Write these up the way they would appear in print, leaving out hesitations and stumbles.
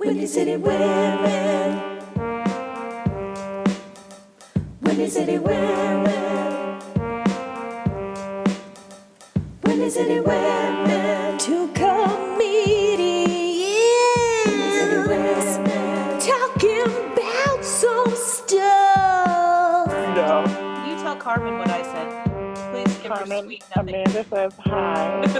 Windy City Women. Windy City Women. Windy City Women. Two comedians. Windy City Women. Talking about some stuff. No. You tell Carmen what I said. Please give her Carmen, sweet nothing. Amanda says hi. She's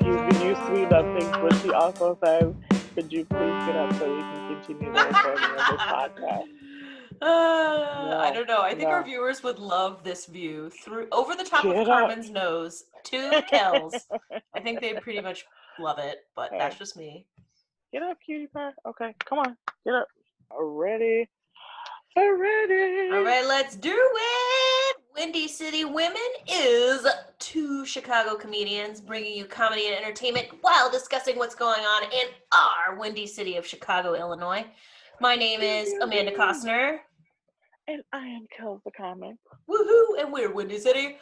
giving you sweet nothings, but she also says, could you please get up so we can continue the recording of this podcast? I don't know. I think our viewers would love this view through over the top of Carmen's nose to Kells. I think they pretty much love it, but that's just me. Get up, cutie pie. Okay, come on, get up. Ready? Ready. All right, let's do it. Windy City Women is two Chicago comedians bringing you comedy and entertainment while discussing what's going on in our Windy City of Chicago, Illinois. My name is Amanda Costner. And I am Kells the Comic. Woohoo! And we're Windy City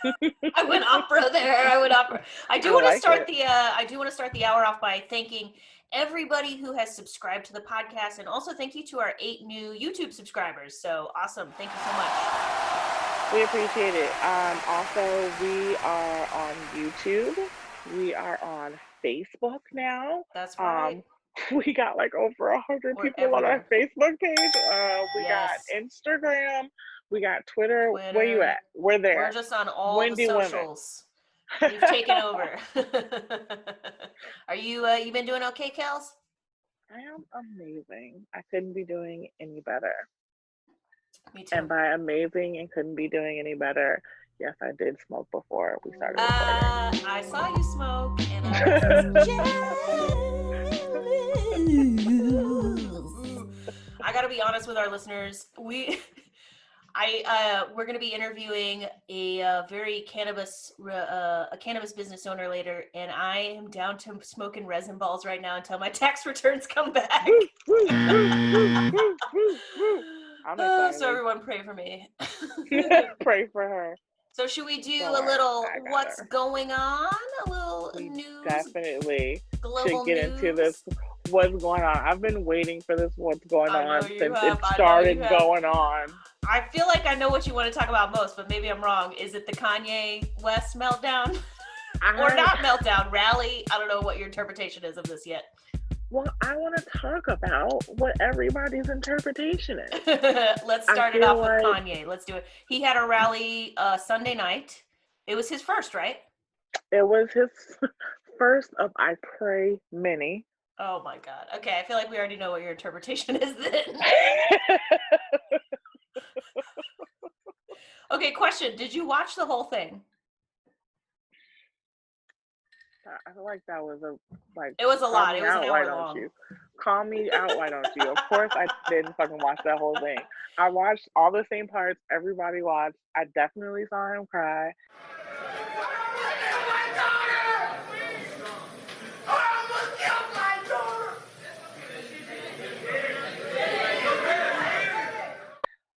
Women. I went opera there. I do want to start the hour off by thanking everybody who has subscribed to the podcast, and also thank you to our 8 new YouTube subscribers. So awesome. Thank you so much. We appreciate it. Also, we are on YouTube. We are on Facebook now. That's right. We got like over 100 people on our Facebook page. We got Instagram. We got Twitter. Where you at? We're there. We're just on all Windy the socials. We've taken over. Are you been doing okay, Kells? I am amazing. I couldn't be doing any better. Me too. And by amazing and couldn't be doing any better, yes, I did smoke before we started recording. I saw you smoke, and I gotta be honest with our listeners. We're going to be interviewing a cannabis business owner later, and I am down to smoking resin balls right now until my tax returns come back. So everyone pray for me. Pray for her. So should we do a little what's going on? A little news? Definitely Global should get news? into this. What's going on? I've been waiting for this what's going on since it started going on. I feel like I know what you want to talk about most, but maybe I'm wrong. Is it the Kanye West meltdown? Or not meltdown, rally? I don't know what your interpretation is of this yet. Well, I want to talk about what everybody's interpretation is. Let's start it off with Kanye. Let's do it. He had a rally Sunday night. It was his first, right? It was his first of, I pray, many. Oh my God. Okay, I feel like we already know what your interpretation is then. Okay, question. Did you watch the whole thing? I feel like that was it was a lot. It was an hour long. Call me out, why don't you? Of course I didn't fucking watch that whole thing. I watched all the same parts everybody watched. I definitely saw him cry.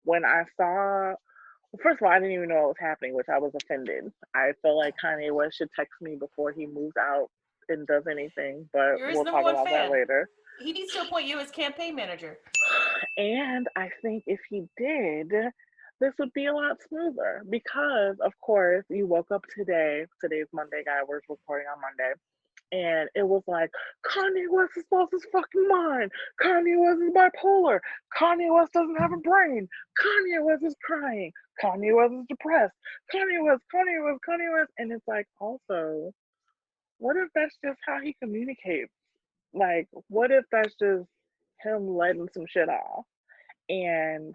When I saw, first of all, I didn't even know what was happening, which I was offended. I feel like Kanye West should text me before he moves out and does anything, but we'll talk about that later. He needs to appoint you as campaign manager. And I think if he did, this would be a lot smoother because, of course, you woke up today. Today's Monday, guys. We're recording on Monday. And it was like, Kanye West has lost his fucking mind. Kanye West is bipolar. Kanye West doesn't have a brain. Kanye West is crying. Kanye West is depressed. Kanye West. And it's like, also, what if that's just how he communicates? Like, what if that's just him letting some shit off? And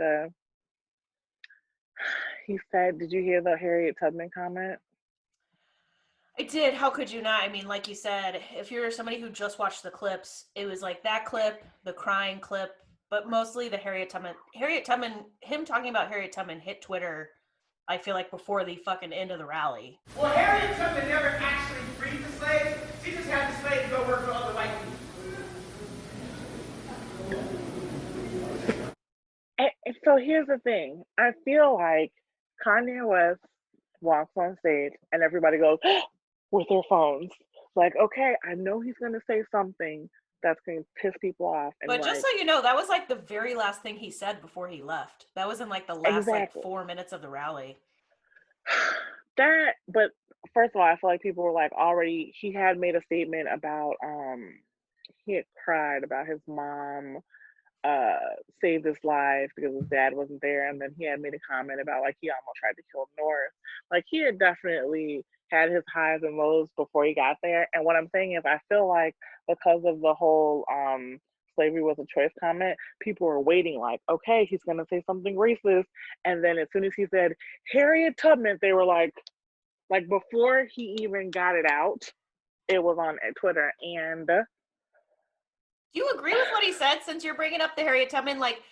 he said, did you hear the Harriet Tubman comment? I did. How could you not? I mean, like you said, if you're somebody who just watched the clips, it was like that clip, the crying clip, but mostly the Harriet Tubman, him talking about Harriet Tubman hit Twitter, I feel like before the fucking end of the rally. Well, Harriet Tubman never actually freed the slaves. She just had the slaves go work for other white people. And so here's the thing. I feel like Kanye West walks on stage and everybody goes with their phones. Like, okay, I know he's gonna say something that's gonna piss people off, and But just like, so you know, that was like the very last thing he said before he left. That was in like the last like exactly 4 minutes of the rally. that. But first of all, I feel like people were like already. He had made a statement about he had cried about his mom saved his life because his dad wasn't there, and then he had made a comment about like he almost tried to kill North. Like he had definitely had his highs and lows before he got there. And what I'm saying is I feel like because of the whole slavery was a choice comment, people were waiting like, okay, he's gonna say something racist. And then as soon as he said Harriet Tubman, they were like before he even got it out, it was on Twitter. And Do you agree with what he said since you're bringing up the Harriet Tubman? Like,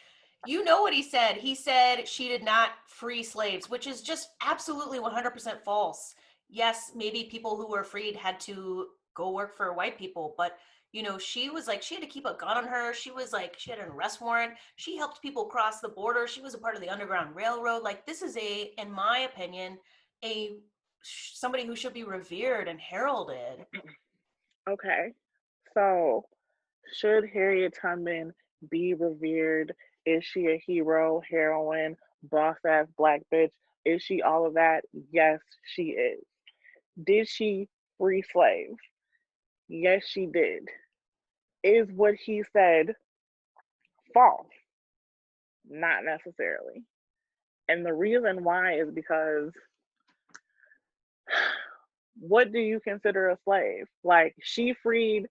you know what he said. He said she did not free slaves, which is just absolutely 100% false. Yes, maybe people who were freed had to go work for white people, but she was like, she had to keep a gun on her. She was like, she had an arrest warrant. She helped people cross the border. She was a part of the Underground Railroad. Like, this is in my opinion, a somebody who should be revered and heralded. okay, so should Harriet Tubman be revered? Is she a hero, heroine, boss ass black bitch? Is she all of that? Yes, she is. Did she free slaves? Yes, she did. Is what he said false? Not necessarily. And the reason why is because what do you consider a slave? Like, she freed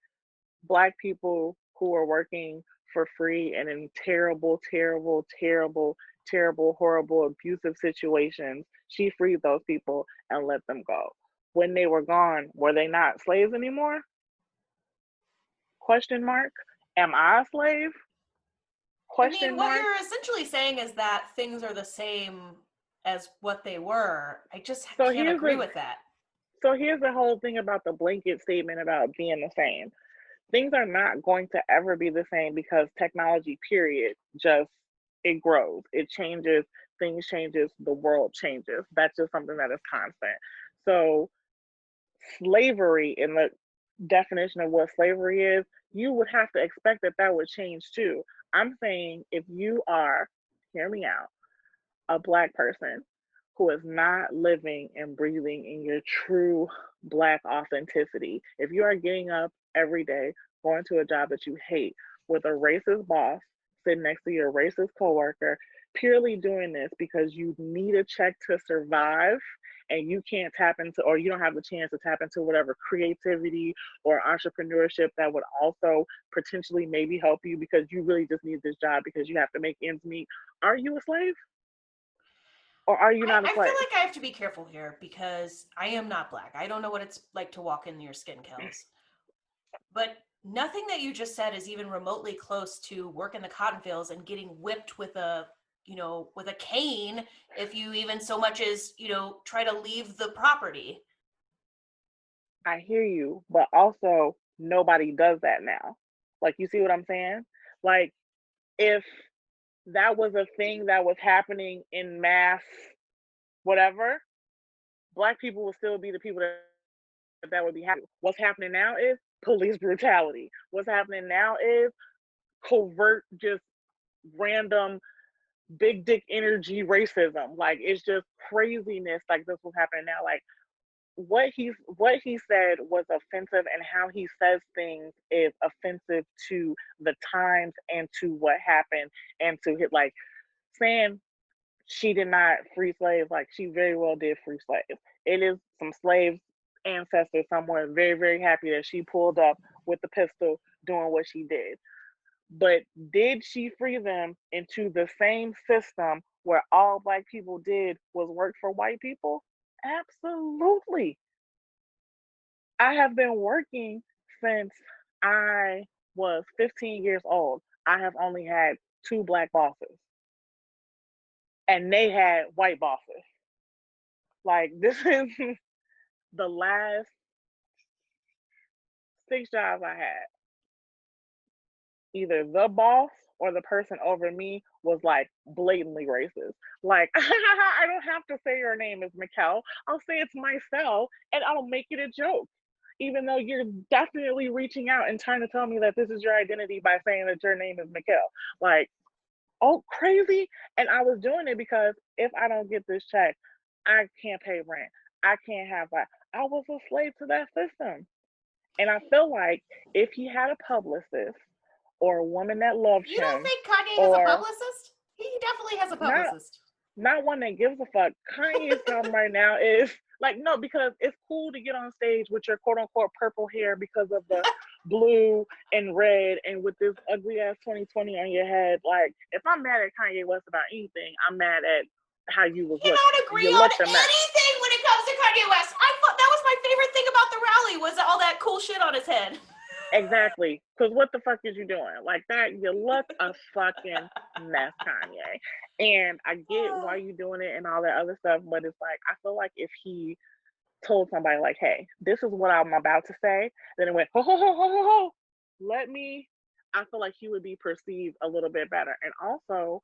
black people who were working for free and in terrible, terrible, terrible, terrible, horrible, abusive situations. She freed those people and let them go. When they were gone, were they not slaves anymore? Question mark. Am I a slave? I mean, Question what mark. you're essentially saying is that things are the same as what they were. I just So can't here's agree the with that. so here's the whole thing about the blanket statement about being the same. Things are not going to ever be the same because technology, period, just it grows, it changes, things changes, the world changes. That's just something that is constant. So slavery, in the definition of what slavery is, you would have to expect that that would change too. I'm saying if you are, hear me out, a black person who is not living and breathing in your true black authenticity, if you are getting up every day, going to a job that you hate with a racist boss sitting next to your racist coworker, purely doing this because you need a check to survive and you can't tap into, or you don't have the chance to tap into whatever creativity or entrepreneurship that would also potentially maybe help you because you really just need this job because you have to make ends meet, are you a slave? Or are you not a I feel slave? like I have to be careful here because I am not black. I don't know what it's like to walk in your skin, Kells. But nothing that you just said is even remotely close to work in the cotton fields and getting whipped with a cane if you even so much as, try to leave the property. I hear you, but also nobody does that now. Like, you see what I'm saying? Like, if that was a thing that was happening in mass, whatever, black people would still be the people that would be happy. What's happening now is police brutality. What's happening now is covert, just random big dick energy racism. Like, it's just craziness. Like, this was happening now. Like, what he said was offensive, and how he says things is offensive to the times and to what happened, and to hit, like, saying she did not free slaves. Like, she very well did free slaves. It is some slaves ancestors somewhere very, very happy that she pulled up with the pistol doing what she did. But did she free them into the same system where all black people did was work for white people? Absolutely. I have been working since I was 15 years old. I have only had two black bosses, and they had white bosses. Like, this is the last six jobs I had. Either the boss or the person over me was like blatantly racist. Like, I don't have to say your name is Mikkel. I'll say it's myself and I'll make it a joke. even though you're definitely reaching out and trying to tell me that this is your identity by saying that your name is Mikkel. Like, oh, crazy. And I was doing it because if I don't get this check, I can't pay rent. I can't have that. I was a slave to that system. And I feel like if he had a publicist or a woman that loved You don't him, think Kanye has a or publicist? He definitely has a not publicist. not one that gives a fuck. Kanye's problem right now is like, no, because it's cool to get on stage with your quote unquote purple hair because of the blue and red and with this ugly ass 2020 on your head. Like, if I'm mad at Kanye West about anything, I'm mad at how you was looking. Cannot agree You on looked a mess. anything when it comes to Kanye West. I thought that was my favorite thing about the rally was all that cool shit on his head. Exactly. Because what the fuck is you doing? Like that, you look a fucking mess, Kanye. And I get why you doing it and all that other stuff, but it's like, I feel like if he told somebody like, hey, this is what I'm about to say, then it went, ho, ho, ho, ho, ho, ho. I feel like he would be perceived a little bit better. And also,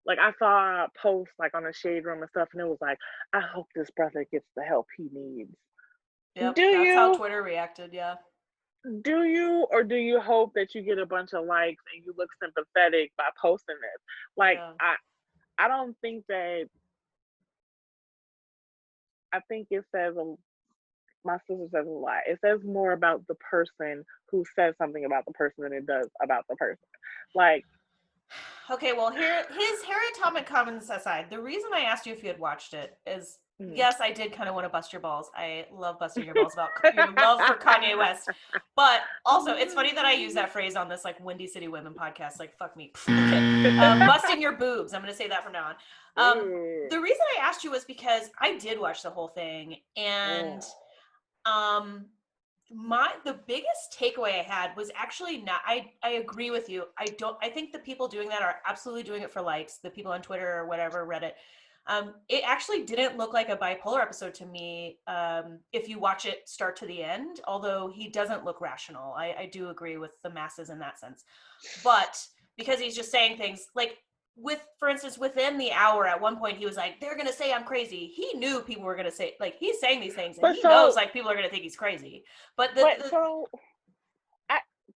like I saw a post like on the shade room and stuff, and it was like, I hope this brother gets the help he needs. Yep, Do that's how you? Twitter reacted, yeah. Do you, or do you hope that you get a bunch of likes and you look sympathetic by posting this? Like, Yeah. I don't think that. I think it says my sister says a lot. It says more about the person who says something about the person than it does about the person. Like, Okay, well, here, his Harry Atomic comments aside, the reason I asked you if you had watched it is, yes, I did kind of want to bust your balls. I love busting your balls about your love for Kanye West. But also, it's funny that I use that phrase on this like Windy City Women podcast. Like, fuck me. Okay. Busting your boobs. I'm going to say that from now on. The reason I asked you was because I did watch the whole thing, and the biggest takeaway I had was actually not, I agree with you. I think the people doing that are absolutely doing it for likes, the people on Twitter or whatever, Reddit. It actually didn't look like a bipolar episode to me, if you watch it start to the end, although he doesn't look rational. I do agree with the masses in that sense. But because he's just saying things like, for instance, within the hour, at one point he was like, they're gonna say I'm crazy. He knew people were gonna say, like, he's saying these things and but he so, knows like people are gonna think he's crazy. But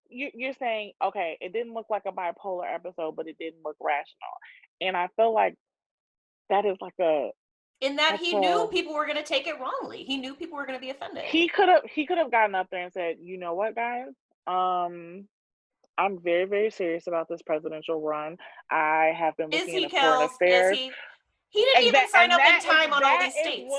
you're saying, okay, it didn't look like a bipolar episode, but it didn't look rational. And I feel like that is like in that he knew people were gonna take it wrongly. He knew people were gonna be offended. He could have gotten up there and said, you know what, guys? I'm very, very serious about this presidential run. I have been looking into foreign Kells? affairs. Is he? He didn't even sign up in time on all these states.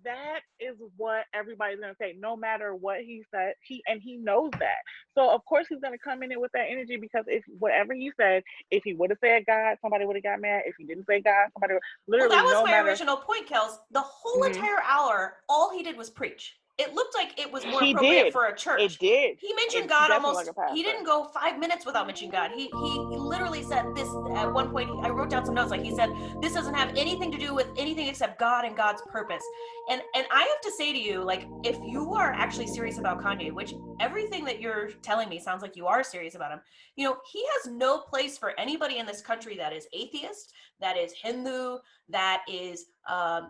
That is what everybody's gonna say, no matter what he said. He knows that. So of course he's gonna come in with that energy, because if whatever he said, if he would have said God, somebody would have got mad. If he didn't say God, somebody would literally. Well, that was my original point, Kells. The whole entire hour, all he did was preach. It looked like it was more appropriate for a church. It did. He mentioned God almost. He didn't go 5 minutes without mentioning God. He literally said this at one point. I wrote down some notes. Like, he said, this doesn't have anything to do with anything except God and God's purpose. And I have to say to you, like, if you are actually serious about Kanye, which everything that you're telling me sounds like you are serious about him, you know, he has no place for anybody in this country that is atheist, that is Hindu, that is,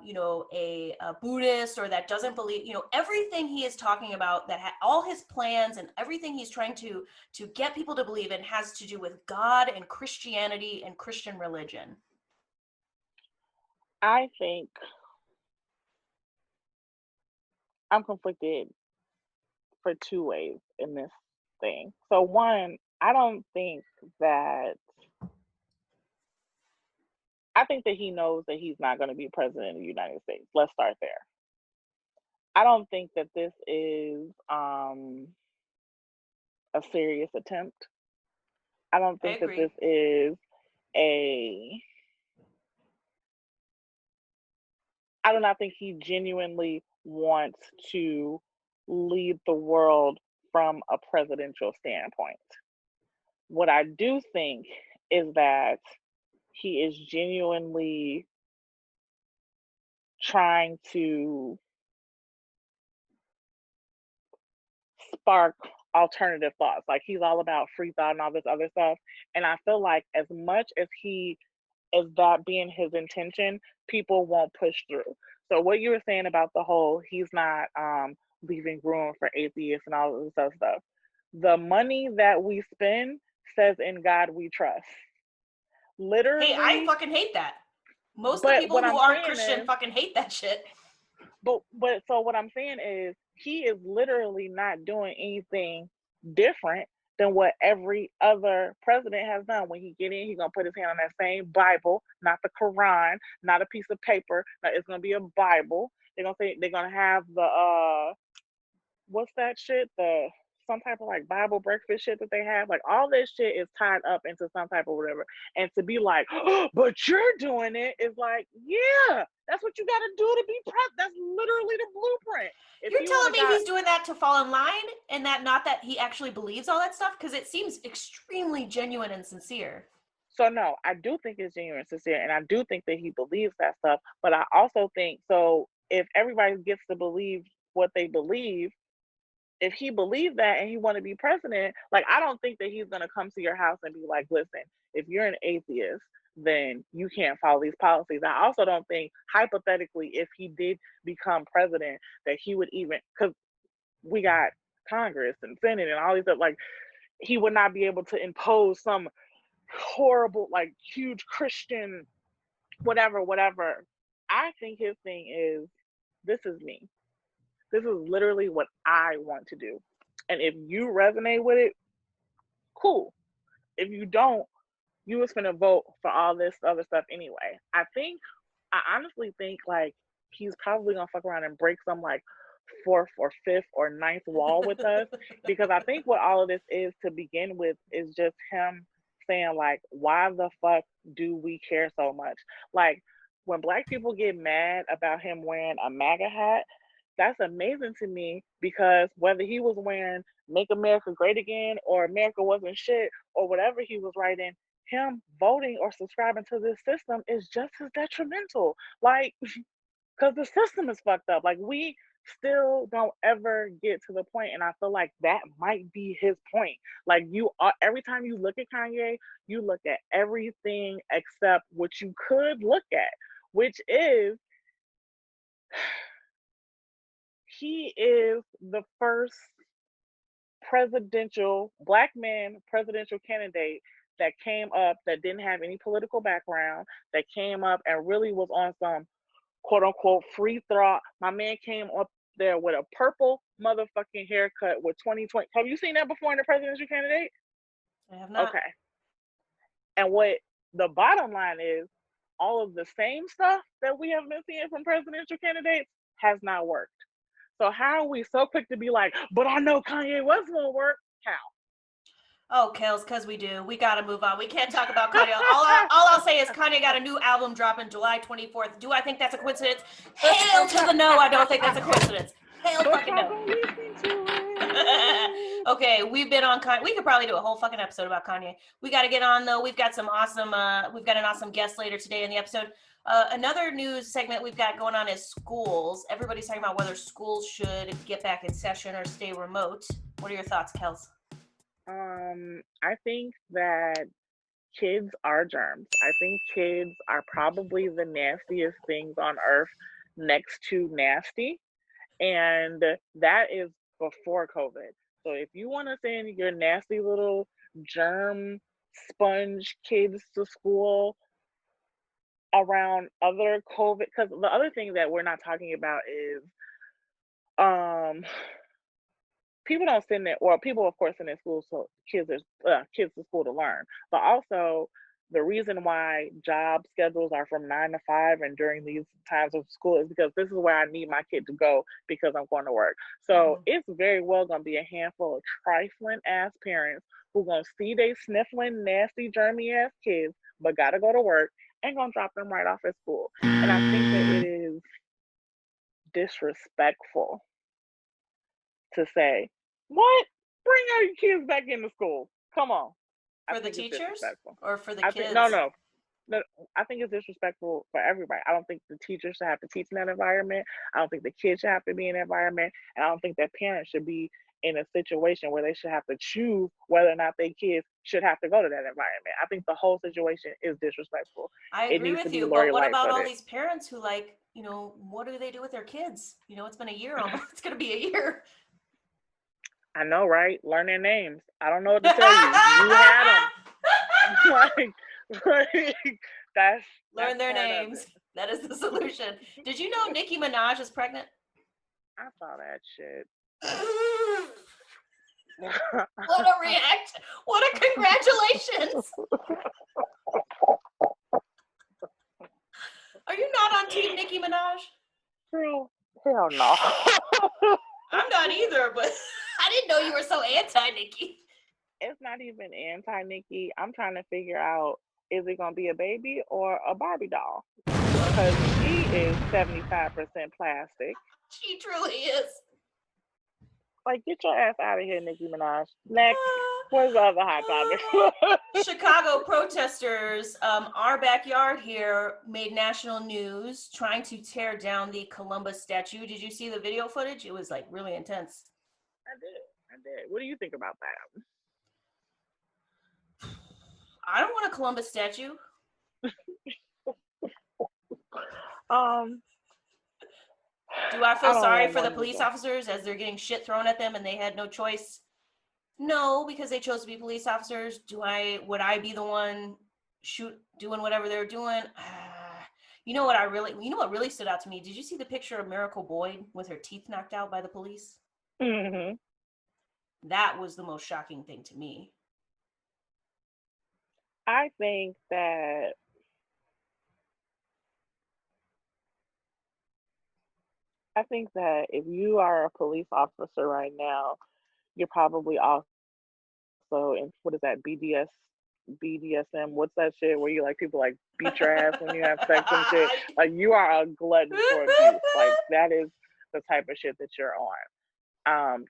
you know, a Buddhist, or that doesn't believe, you know, everything he is talking about, that all his plans and everything he's trying to get people to believe in has to do with God and Christianity and Christian religion. I think I'm conflicted for two ways in this thing. So one, I think that he knows that he's not going to be president of the United States. Let's start there. I don't think that this is a serious attempt. I don't think that this is I do not think he genuinely wants to lead the world from a presidential standpoint. What I do think is that he is genuinely trying to spark alternative thoughts. Like, he's all about free thought and all this other stuff. And I feel like as much as that being his intention, people won't push through. So what you were saying about the whole he's not leaving room for atheists and all of this other stuff. The money that we spend says in God we trust. Hey, I Literally, fucking hate that. Most of the but people what who I'm aren't saying Christian is, fucking hate that shit. but so what I'm saying is he is literally not doing anything different than what every other president has done. When he get in, he's gonna put his hand on that same Bible, not the Quran, not a piece of paper. No, it's gonna be a Bible. They're gonna say they're gonna have the what's that shit? The some type of like Bible breakfast shit that they have. Like all this shit is tied up into some type of whatever. And to be like, oh, but you're doing it is like, yeah, that's what you got to do to be president. That's literally the blueprint. If You're he would telling have me got he's doing that to fall in line and that not that he actually believes all that stuff? Because it seems extremely genuine and sincere. so no, I do think it's genuine, sincere, and I do think that he believes that stuff. But I also think so if everybody gets to believe what they believe, if he believed that and he want to be president, like I don't think that he's gonna come to your house and be like, listen, if you're an atheist, then you can't follow these policies. I also don't think hypothetically if he did become president that he would even because we got Congress and Senate and all these stuff, like he would not be able to impose some horrible, like huge Christian whatever. I think his thing is this is me. This is literally what I want to do. And if you resonate with it, cool. If you don't, you was gonna vote for all this other stuff anyway. I honestly think like he's probably gonna fuck around and break some like fourth or fifth or ninth wall with us because I think what all of this is to begin with is just him saying like, why the fuck do we care so much? Like when black people get mad about him wearing a MAGA hat, that's amazing to me because whether he was wearing Make America Great Again or America Wasn't Shit or whatever he was writing, him voting or subscribing to this system is just as detrimental. Like, because the system is fucked up. Like, we still don't ever get to the point, and I feel like that might be his point. Like, you are every time you look at Kanye, you look at everything except what you could look at, which is he is the first black man presidential candidate that came up that didn't have any political background, that came up and really was on some quote unquote free thought. My man came up there with a purple motherfucking haircut with 2020. Have you seen that before in a presidential candidate? I have not. Okay. And what the bottom line is, all of the same stuff that we have been seeing from presidential candidates has not worked. So how are we so quick to be like, but I know Kanye West won't work? How? Oh, Kells, because we do. We got to move on. We can't talk about Kanye. All I'll say is Kanye got a new album dropping July 24th. Do I think that's a coincidence? Hail to the no, I don't think that's a coincidence. Hail fucking no. Okay, we've been on Kanye. We could probably do a whole fucking episode about Kanye. We got to get on, though. We've got an awesome guest later today in the episode. Another news segment we've got going on is schools. Everybody's talking about whether schools should get back in session or stay remote. What are your thoughts, Kells? I think that kids are germs. I think kids are probably the nastiest things on earth next to nasty. And that is before COVID. So if you want to send your nasty little germ sponge kids to school around other COVID, because the other thing that we're not talking about is people don't send it, or people of course send their school so kids to school to learn, but also the reason why job schedules are from 9 to 5 and during these times of school is because this is where I need my kid to go because I'm going to work. So it's very well going to be a handful of trifling ass parents who going to see they sniffling nasty germy ass kids but got to go to work and going to drop them right off at school. And I think that it is disrespectful to say, what? Bring all your kids back into school. Come on. For the teachers or for the kids? No. I think it's disrespectful for everybody. I don't think the teachers should have to teach in that environment. I don't think the kids should have to be in that environment. And I don't think that parents should be in a situation where they should have to choose whether or not their kids should have to go to that environment. I think the whole situation is disrespectful. I agree with you, but what about all these parents who what do they do with their kids? It's been a year almost. It's going to be a year. I know, right? Learn their names. I don't know what to tell you. You had them. like that's Learn their part of names. it. That is the solution. Did you know Nicki Minaj is pregnant? I saw that shit. What a reaction. What a congratulations. Are you not on team Nicki Minaj? Girl, hell no. I'm not either, but I didn't know you were so anti-Nicki. It's not even anti-Nicki. I'm trying to figure out, is it going to be a baby or a Barbie doll? Because she is 75% plastic. She truly is. Like, get your ass out of here, Nicki Minaj. Next, where's the other hot topic? Chicago protestors, our backyard here, made national news trying to tear down the Columbus statue. Did you see the video footage? It was like really intense. I did. What do you think about that? I don't want a Columbus statue. Do I feel sorry for the police officers as they're getting shit thrown at them and they had no choice? No, because they chose to be police officers. Would I be the one doing whatever they're doing? What really stood out to me? Did you see the picture of Miracle Boyd with her teeth knocked out by the police? Mm-hmm. That was the most shocking thing to me. I think that if you are a police officer right now, you're probably also in, what is that, BDSM? What's that shit where you like people like beat your ass when you have sex and shit? Like, you are a glutton for abuse. Like, that is the type of shit that you're on.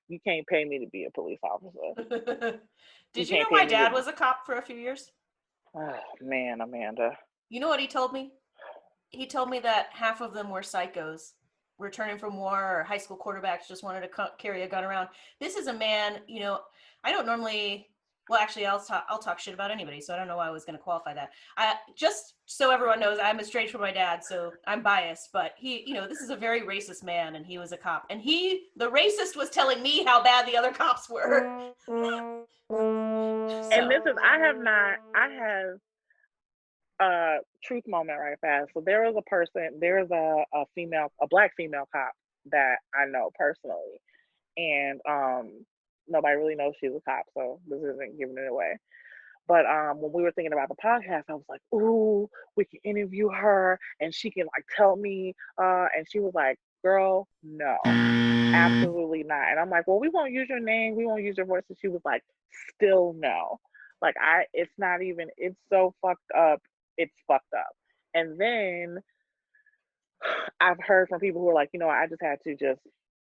You can't pay me to be a police officer. Did you know my dad was a cop for a few years? Oh man, Amanda. You know what he told me? He told me that half of them were psychos, returning from war, or high school quarterbacks just wanted to carry a gun around. This is a man, I don't normally, well, actually, I'll talk shit about anybody, so I don't know why I was going to qualify that. Just so everyone knows, I'm estranged from my dad, so I'm biased, but he, this is a very racist man, and he was a cop. And the racist was telling me how bad the other cops were. And this is, I have a truth moment right fast. So there is a black female cop that I know personally. And nobody really knows she's a cop, so this isn't giving it away. But when we were thinking about the podcast, I was like, ooh, we can interview her and she can like tell me. And she was like, girl, no, absolutely not. And I'm like, well, we won't use your name. We won't use your voice. And she was like, still no. Like, it's not even, it's so fucked up. It's fucked up. And then I've heard from people who are like, I just had to just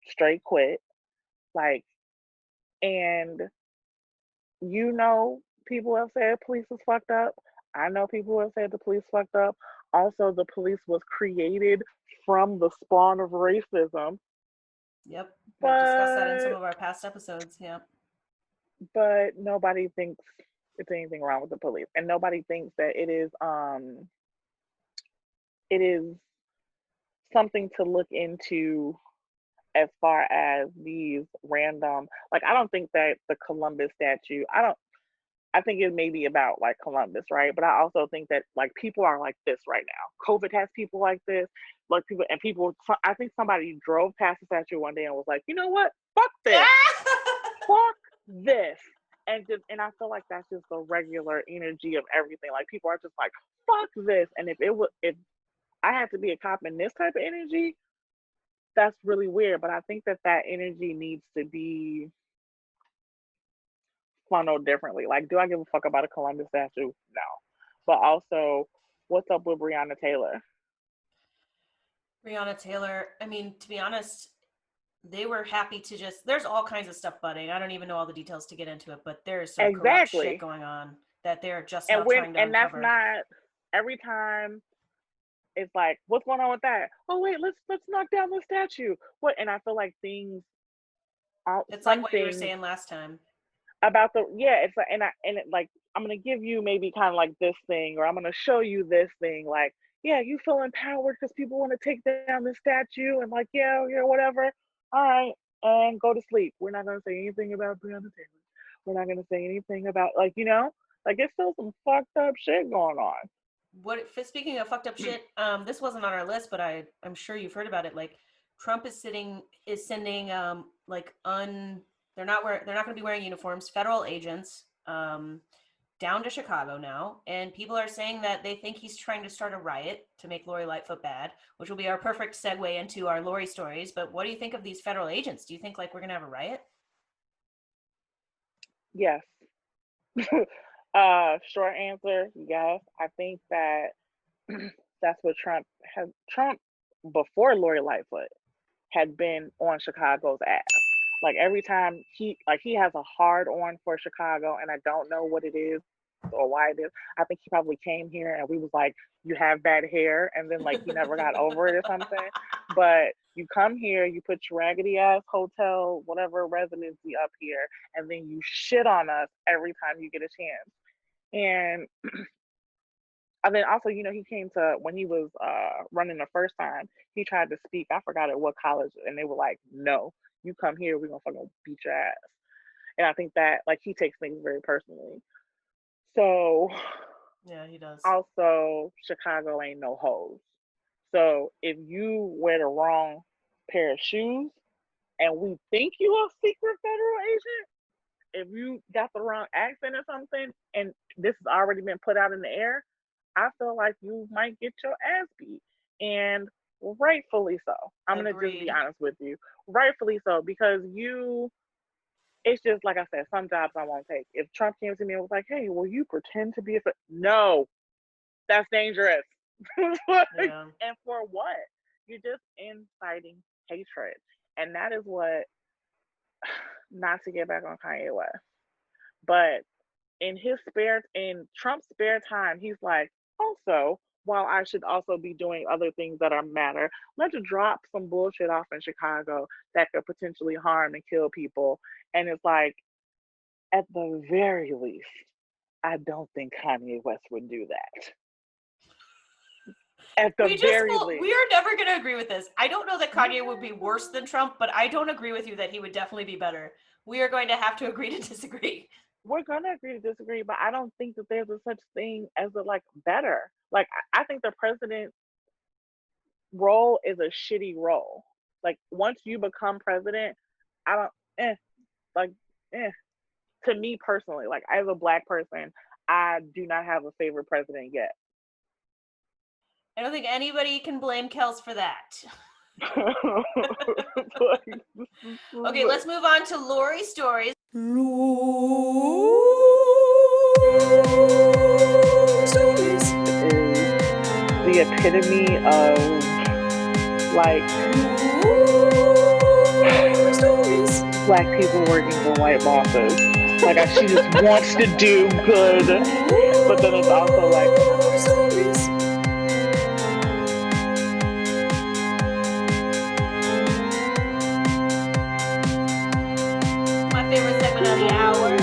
straight quit. Like, and people have said police is fucked up. I know people have said the police fucked up. Also, the police was created from the spawn of racism. Yep. We've discussed that in some of our past episodes. Yeah. But nobody thinks it's anything wrong with the police. And nobody thinks that it is something to look into as far as these random, like, I don't think that the Columbus statue, I think it may be about like Columbus, right? But I also think that like people are like this right now. COVID has people like this, like people. I think somebody drove past the statue one day and was like, you know what? Fuck this. Fuck this. And I feel like that's just the regular energy of everything. Like, people are just like, fuck this. And if I had to be a cop in this type of energy, that's really weird. But I think that energy needs to be funneled differently. Like, do I give a fuck about a Columbus statue? No. But also, what's up with Breonna Taylor? Breonna Taylor, I mean, to be honest, they were happy to there's all kinds of stuff budding. I don't even know all the details to get into it, but there's some corrupt shit going on that they're just now trying to uncover. And that's not, every time it's like, what's going on with that? Oh wait, let's knock down the statue. What? And I feel like things. It's like what you were saying last time about it's like, like, I'm gonna give you maybe kind of like this thing, or I'm gonna show you this thing. Like, yeah, you feel empowered because people want to take down the statue and like, yeah, yeah, whatever. All right, and go to sleep. We're not gonna say anything about Breonna Taylor. We're not gonna say anything about like, like it's still some fucked up shit going on. Speaking of fucked up shit, this wasn't on our list, but I'm sure you've heard about it. Like Trump is sending they're not going to be wearing uniforms, federal agents down to Chicago now, and people are saying that they think he's trying to start a riot to make Lori Lightfoot bad, which will be our perfect segue into our Lori stories. But what do you think of these federal agents? Do you think like we're going to have a riot? Yes. Short answer, yes. I think that that's what Trump before Lori Lightfoot had been on Chicago's ass. Like every time he has a hard on for Chicago, and I don't know what it is or why it is. I think he probably came here and we was like, you have bad hair, and then like he never got over it or something. But you come here, you put your raggedy ass hotel, whatever residency up here, and then you shit on us every time you get a chance. And then also, he came to when he was running the first time, he tried to speak. I forgot at what college, and they were like, no, you come here, we're gonna fucking beat your ass. And I think that like he takes things very personally. So Yeah, he does. also Chicago ain't no hoes. So if you wear the wrong pair of shoes and we think you a secret federal agent, if you got the wrong accent or something, and this has already been put out in the air, I feel like you might get your ass beat. And rightfully so. I'm going to just be honest with you. Rightfully so, because it's just like I said, some jobs I won't take. If Trump came to me and was like, hey, will you pretend to be a... No, that's dangerous. Yeah. And for what? You're just inciting hatred. And that is what, not to get back on Kanye West, but in Trump's spare time, he's like, also, while I should also be doing other things that are matter, let's drop some bullshit off in Chicago that could potentially harm and kill people. And it's like, at the very least, I don't think Kanye West would do that. At the very least. We are never going to agree with this. I don't know that Kanye would be worse than Trump, but I don't agree with you that he would definitely be better. We are going to have to agree to disagree. We're going to agree to disagree, but I don't think that there's a such thing as a like better. Like I think the president role is a shitty role. Like once you become president, I don't like to me personally, like as a Black person, I do not have a favorite president yet. I don't think anybody can blame Kells for that. Okay, let's move on to Lori stories. Stories is the epitome of like Black people working for white bosses. Like she just wants to do good, but then it's also like my favorite segment of the hour,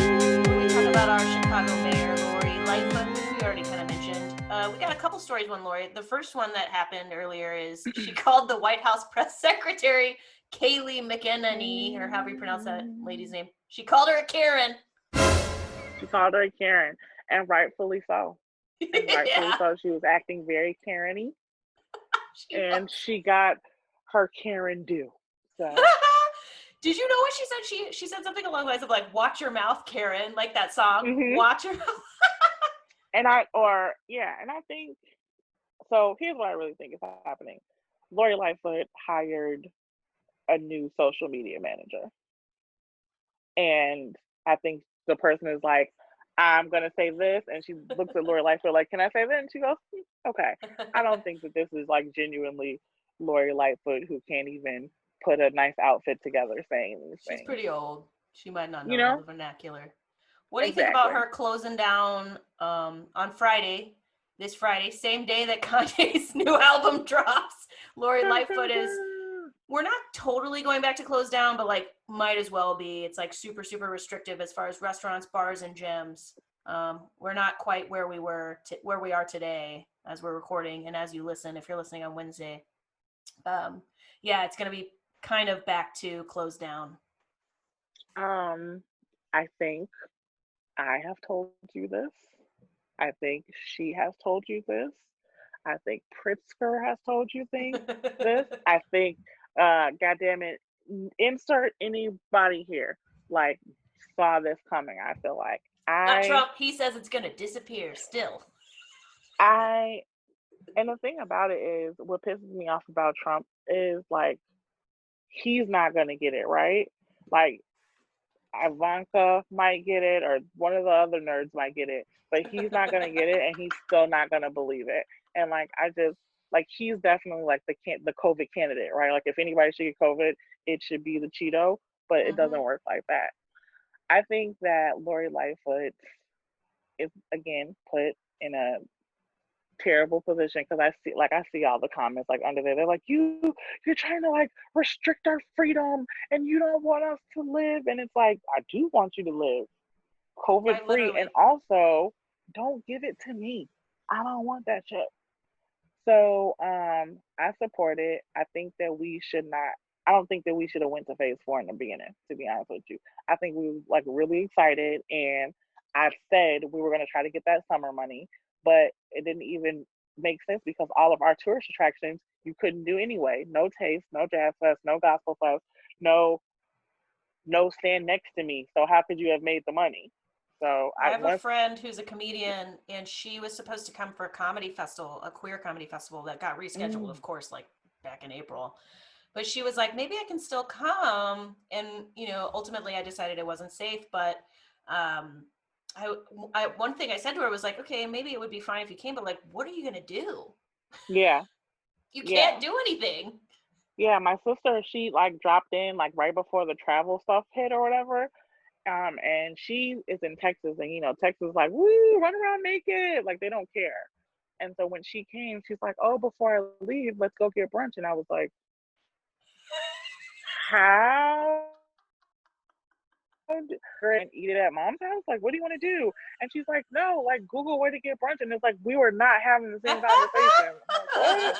where we talk about our Chicago mayor, Lori Lightfoot, which we already kind of mentioned. We got a couple stories on Lori. The first one that happened earlier is she called the White House press secretary, Kayleigh McEnany, or however you pronounce that lady's name. She called her a Karen. She called her a Karen, and rightfully so. And rightfully so. She was acting very Karen-y, and she got her Karen due. So. Did you know what she said? She said something along the lines of like, "Watch your mouth, Karen," like that song. Mm-hmm. Watch your mouth. And I think so. Here's what I really think is happening. Lori Lightfoot hired a new social media manager, and I think the person is like, I'm gonna say this, and she looks at Lori Lightfoot like, can I say that? And she goes, okay. I don't think that this is like genuinely Lori Lightfoot who can't even put a nice outfit together saying these things. She's pretty old. She might not know all the vernacular. What do you think about her closing down on Friday, this Friday, same day that Kanye's new album drops? Lori Lightfoot is, we're not totally going back to close down, but like might as well be. It's like super, super restrictive as far as restaurants, bars, and gyms. We're not quite where we are today. as we're recording and as you listen, if you're listening on Wednesday. Yeah, it's going to be kind of back to closed down. I think I have told you this. I think she has told you this. I think Pritzker has told you this. I think, goddamn it, insert anybody here like saw this coming. I feel like Not Trump. He says it's going to disappear still. And the thing about it is, what pisses me off about Trump is like he's not gonna get it right. Like Ivanka might get it, or one of the other nerds might get it, but he's not gonna get it, and he's still not gonna believe it. And like I just like he's definitely like the COVID candidate, right? Like if anybody should get COVID, it should be the Cheeto, but it doesn't work like that. I think that Lori Lightfoot is again put in a terrible position because I see all the comments like under there. They're like, you're trying to like restrict our freedom and you don't want us to live. And it's like, I do want you to live COVID free, and also don't give it to me. I don't want that shit. So I support it. I think that we should not. I don't think that we should have went to phase 4 in the beginning, to be honest with you. I think we were like really excited, and I said we were going to try to get that summer money, but it didn't even make sense because all of our tourist attractions you couldn't do anyway. No Taste, no Jazz Fest, no Gospel Fest, no Stand Next to Me. So how could you have made the money? So I have a friend who's a comedian, and she was supposed to come for a comedy festival, a queer comedy festival that got rescheduled, of course, like back in April. But she was like, maybe I can still come. And, ultimately I decided it wasn't safe. But one thing I said to her was like, okay, maybe it would be fine if you came, but like, what are you going to do? Yeah. You can't do anything. Yeah, my sister, she like dropped in like right before the travel stuff hit or whatever. And she is in Texas, and Texas is like, woo, run around naked. Like they don't care. And so when she came, she's like, oh, before I leave, let's go get brunch. And I was like, how? And eat it at mom's house? Like, what do you want to do? And she's like, no, like Google where to get brunch. And it's like, we were not having the same conversation. Like,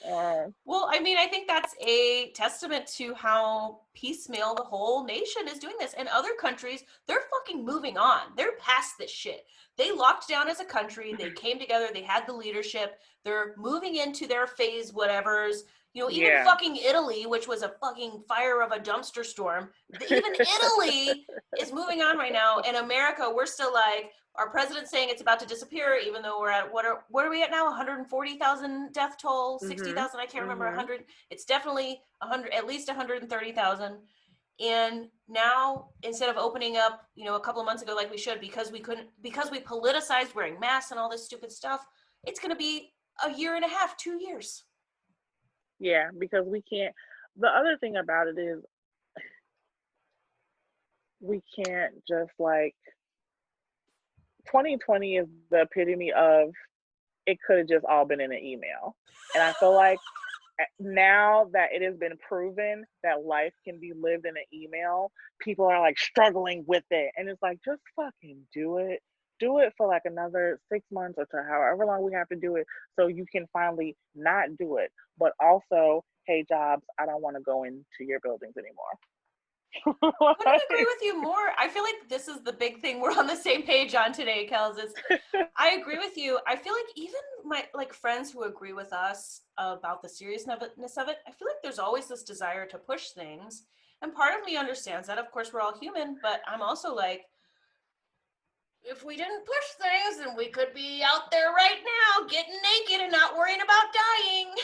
what? Well, I mean, I think that's a testament to how piecemeal the whole nation is doing this. In other countries, they're fucking moving on. They're past this shit. They locked down as a country. They came together. They had the leadership. They're moving into their phase whatevers. Even fucking Italy, which was a fucking fire of a dumpster storm, even Italy is moving on right now. In America, we're still like, our president's saying it's about to disappear, even though we're at, what are we at now? 140,000 death toll, 60,000, I can't remember, 100. It's definitely 100, at least 130,000. And now, instead of opening up, a couple of months ago like we should, because we politicized wearing masks and all this stupid stuff, it's going to be a year and a half, 2 years. Yeah, because we can't. The other thing about it is we can't just like 2020 is the epitome of it could have just all been in an email. And I feel like now that it has been proven that life can be lived in an email, people are like struggling with it. And it's like, just fucking do it. Do it for like another 6 months or however long we have to do it so you can finally not do it. But also, hey, Jobs, I don't want to go into your buildings anymore. Couldn't agree with you more. I feel like this is the big thing we're on the same page on today, Kells. I agree with you. I feel like even my friends who agree with us about the seriousness of it, I feel like there's always this desire to push things. And part of me understands that. Of course, we're all human, but I'm also like, if we didn't push things, then we could be out there right now getting naked and not worrying about dying.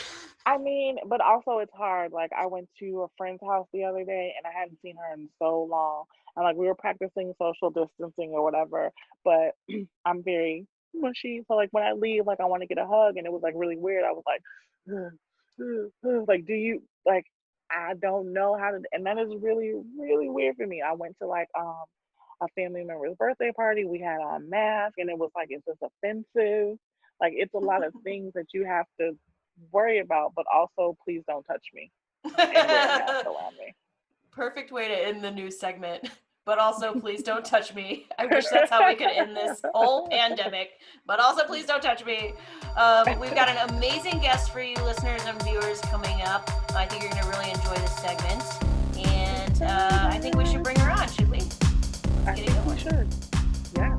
I mean, but also it's hard. Like I went to a friend's house the other day and I hadn't seen her in so long. And like we were practicing social distancing or whatever, but I'm very mushy. So like when I leave, like I want to get a hug, and it was like really weird. I was like, like, do you like, I don't know how to, and that is really, really weird for me. I went to like a family member's birthday party. We had on masks, and it was like, is this offensive? Like it's a lot of things that you have to worry about, but also please don't touch me and wear a mask around me. Perfect way to end the news segment. but also please don't touch me. I wish that's how we could end this whole pandemic, but also please don't touch me. We've got an amazing guest for you listeners and viewers coming up. I think you're going to really enjoy this segment, and I think we should bring her on, should we? Let's get it going. We should. Yeah.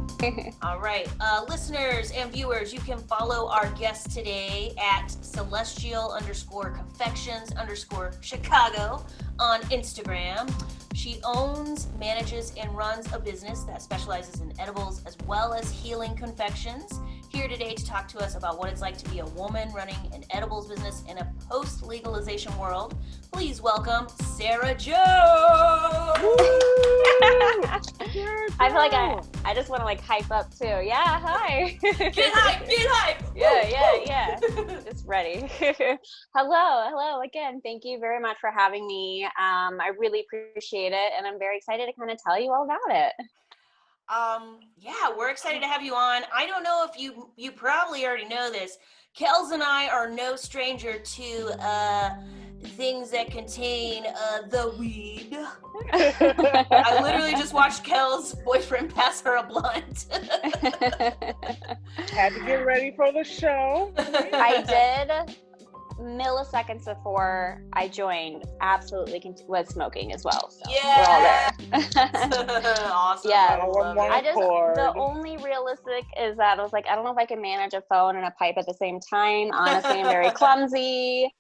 All right, listeners and viewers, you can follow our guest today at Celestial_Confections_Chicago on Instagram. She owns, manages, and runs a business that specializes in edibles as well as healing confections. Here today to talk to us about what it's like to be a woman running an edibles business in a post-legalization world. Please welcome Sarah Jo. I feel like I just want to like hype up too. Yeah, hi. Get hype. Yeah. Just ready. Hello again. Thank you very much for having me. I really appreciate it, and I'm very excited to kind of tell you all about it. Yeah, we're excited to have you on. I don't know if you probably already know this. Kells and I are no stranger to things that contain the weed. I literally just watched Kells' boyfriend pass her a blunt. Had to get ready for the show. I did milliseconds before I joined. Absolutely was smoking as well. So Yeah. we're all there. Awesome. Yeah. The only realistic is that I was like, I don't know if I can manage a phone and a pipe at the same time. Honestly, I'm very clumsy.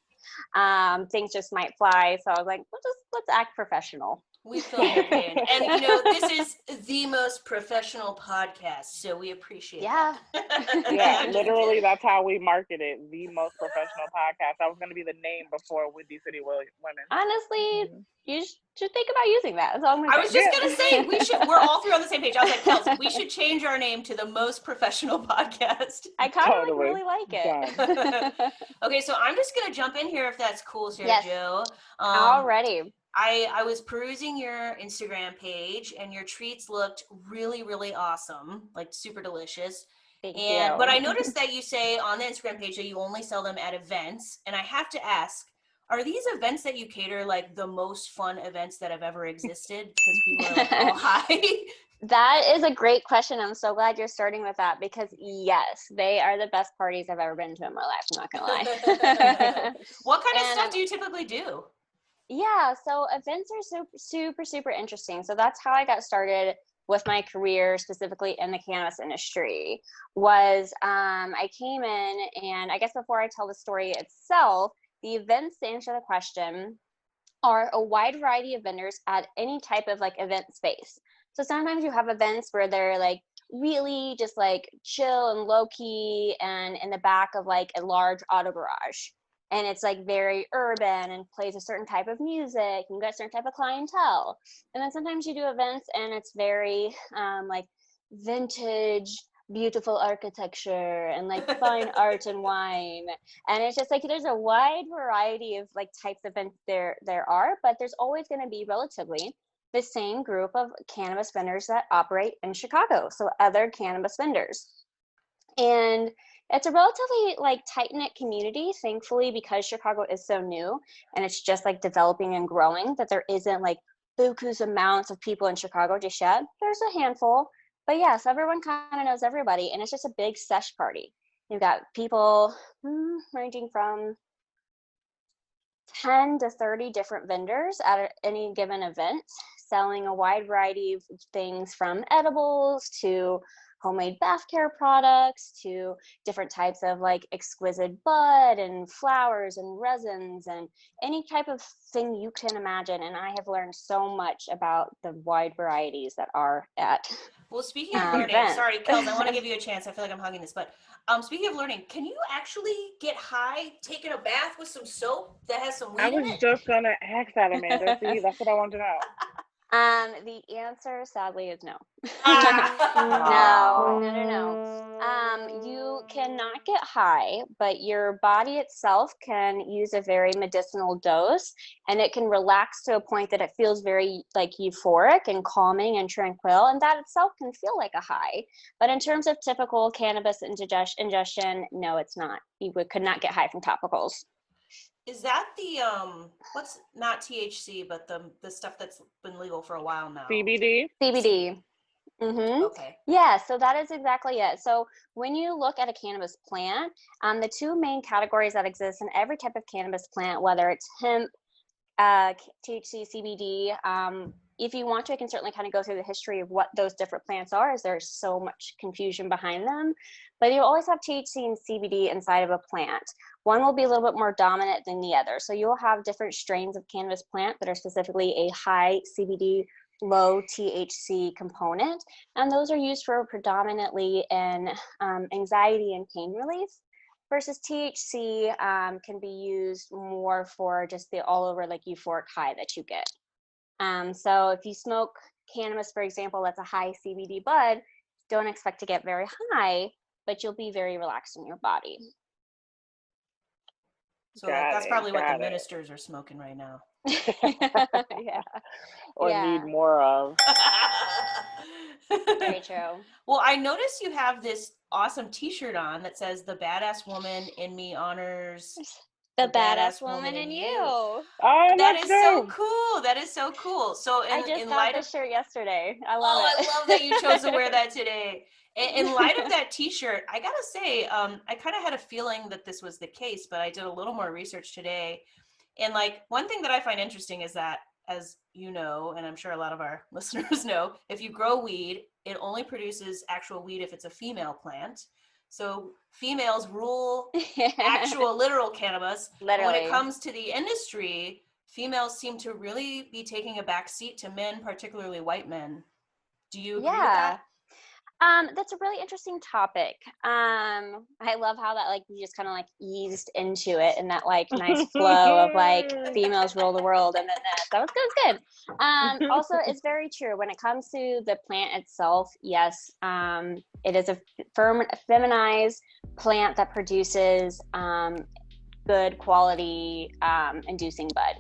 Things just might fly. So I was like, let's act professional. We feel your pain. And you know, this is the most professional podcast, so we appreciate that. Yeah, literally that's how we market it. The most professional podcast. That was going to be the name before Windy City Women. Honestly, you should think about using that. That's all I'm gonna I was say. just gonna say we're all three on the same page. I was like, Kells, we should change our name to the most professional podcast. I kind of Totally. really like it. Okay, so I'm just gonna jump in here if that's cool, Sarah Yes. Jo. Alrighty. I was perusing your Instagram page and your treats looked really, really awesome, like super delicious. Thank you. But I noticed that you say on the Instagram page that you only sell them at events, and I have to ask, are these events that you cater like the most fun events that have ever existed? Because people are like all high. That is a great question. I'm so glad you're starting with that because yes, they are the best parties I've ever been to in my life. I'm not gonna lie. What kind of And, stuff do you typically do? Yeah, so events are super interesting. So that's how I got started with my career, specifically in the cannabis industry. Was I came in, and I guess before I tell the story itself, the events, to answer the question, are a wide variety of vendors at any type of like event space. So sometimes you have events where they're like really just like chill and low key and in the back of like a large auto garage. And it's like very urban and plays a certain type of music. You got a certain type of clientele. And then sometimes you do events and it's very like vintage, beautiful architecture and like fine art and wine. And it's just like there's a wide variety of like types of events there are, but there's always going to be relatively the same group of cannabis vendors that operate in Chicago. So other cannabis vendors. And it's a relatively like tight-knit community, thankfully, because Chicago is so new and it's just like developing and growing, that there isn't like buku's amounts of people in Chicago just yet. There's a handful, but yes, everyone kind of knows everybody, and it's just a big sesh party. You've got people ranging from 10 to 30 different vendors at any given event, selling a wide variety of things from edibles to homemade bath care products to different types of like exquisite bud and flowers and resins and any type of thing you can imagine. And I have learned so much about the wide varieties that are at Well, speaking of learning, events. sorry, Kells, I want to give you a chance. I feel like I'm hugging this, but speaking of learning, can you actually get high taking a bath with some soap that has some weed I in was it? just gonna ask that, Amanda. See, that's what I wanted to know. The answer sadly is no. Ah. No. You cannot get high, but your body itself can use a very medicinal dose, and it can relax to a point that it feels very like euphoric and calming and tranquil, and that itself can feel like a high. But in terms of typical cannabis ingestion, no, it's not. You could not get high from topicals. Is that the what's not THC, but the stuff that's been legal for a while now? CBD. CBD. Mm-hmm. Okay. Yeah, so that is exactly it. So when you look at a cannabis plant, the two main categories that exist in every type of cannabis plant, whether it's hemp, THC, CBD, if you want to, I can certainly kind of go through the history of what those different plants are, as there's so much confusion behind them. But you always have THC and CBD inside of a plant. One will be a little bit more dominant than the other. So you'll have different strains of cannabis plant that are specifically a high CBD, low THC component. And those are used for predominantly in anxiety and pain relief. Versus THC can be used more for just the all over like euphoric high that you get. So if you smoke cannabis, for example, that's a high CBD bud, don't expect to get very high, but you'll be very relaxed in your body. So that's probably what the ministers are smoking right now. Yeah. Or need more of. Very true. Well, I noticed you have this awesome t-shirt on that says "The Badass Woman in Me honors the badass woman in you." Oh, that is so cool. That is so cool. So I just got this shirt yesterday. I love it. I love that you chose to wear that today. In light of that t-shirt, I gotta say, I kind of had a feeling that this was the case, but I did a little more research today. And like one thing that I find interesting is that, as you know, and I'm sure a lot of our listeners know, if you grow weed, it only produces actual weed if it's a female plant. So females rule actual literal cannabis. Literally. When it comes to the industry, females seem to really be taking a back seat to men, particularly white men. Do you agree with that? That's a really interesting topic. I love how that like you just kind of like eased into it and that like nice flow of like females rule the world and then that was good. Also, it's very true when it comes to the plant itself. Yes, it is a feminized plant that produces good quality inducing bud.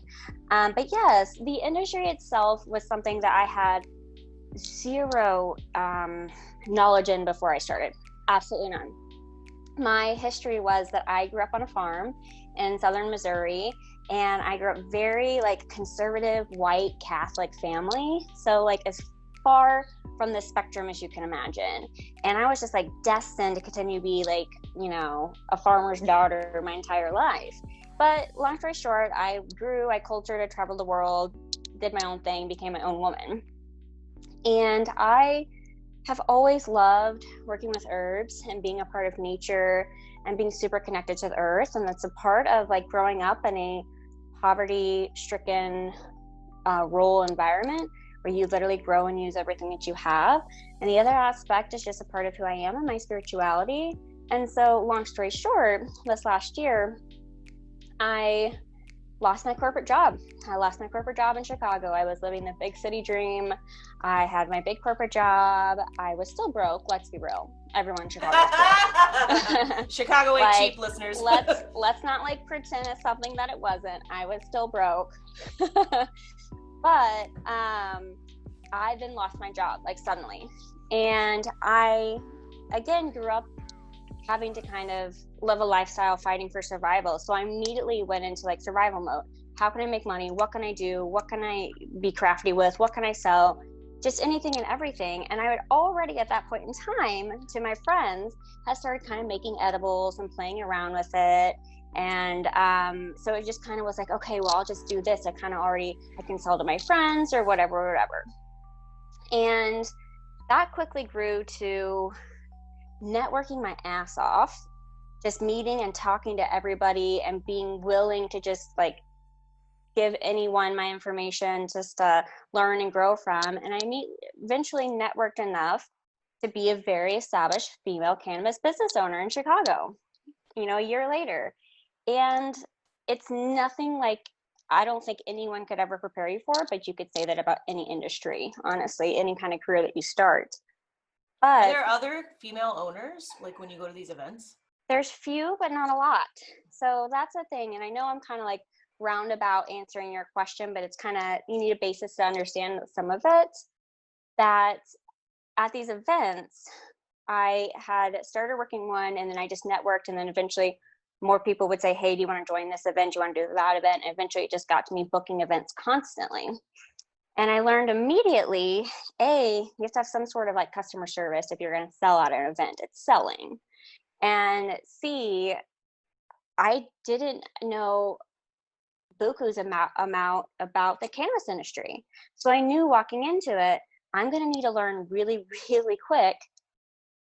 But yes, the industry itself was something that I had zero knowledge in before I started. Absolutely none. My history was that I grew up on a farm in southern Missouri, and I grew up very like conservative white Catholic family, so like as far from the spectrum as you can imagine. And I was just like destined to continue to be like, you know, a farmer's daughter my entire life. But long story short, I grew, I cultured, I traveled the world, did my own thing, became my own woman. And I have always loved working with herbs and being a part of nature and being super connected to the earth. And that's a part of like growing up in a poverty-stricken rural environment where you literally grow and use everything that you have. And the other aspect is just a part of who I am and my spirituality. And so long story short, this last year, I lost my corporate job. I lost my corporate job in Chicago. I was living the big city dream. I had my big corporate job. I was still broke. Let's be real. Everyone in Chicago is broke. Chicago ain't like, cheap, listeners. let's not like pretend it's something that it wasn't. I was still broke. But I then lost my job like suddenly. And I again grew up having to kind of live a lifestyle fighting for survival. So I immediately went into like survival mode. How can I make money? What can I do? What can I be crafty with? What can I sell? Just anything and everything. And I would already at that point in time to my friends had started kind of making edibles and playing around with it. And so it just kind of was like, okay, well, I'll just do this. I can sell to my friends or whatever. And that quickly grew to networking my ass off, just meeting and talking to everybody and being willing to just like give anyone my information just to learn and grow from. And I eventually networked enough to be a very established female cannabis business owner in Chicago, you know, a year later. And it's nothing like I don't think anyone could ever prepare you for, but you could say that about any industry, honestly, any kind of career that you start. But are there other female owners, like when you go to these events? There's few, but not a lot. So that's a thing. And I know I'm kind of like roundabout answering your question, but it's kind of, you need a basis to understand some of it. That at these events, I had started working one and then I just networked and then eventually more people would say, hey, do you want to join this event? Do you want to do that event? And eventually it just got to me booking events constantly. And I learned immediately, A, you have to have some sort of like customer service if you're going to sell at an event. It's selling. And C, I didn't know buku's amount about the cannabis industry. So I knew walking into it, I'm going to need to learn really, really quick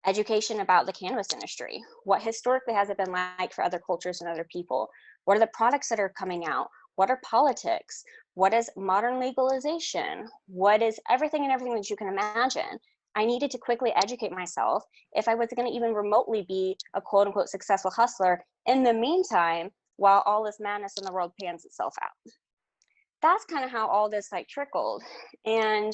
education about the cannabis industry. What historically has it been like for other cultures and other people? What are the products that are coming out? What are politics? What is modern legalization? What is everything that you can imagine? I needed to quickly educate myself if I was going to even remotely be a quote unquote successful hustler in the meantime, while all this madness in the world pans itself out. That's kind of how all this like trickled. And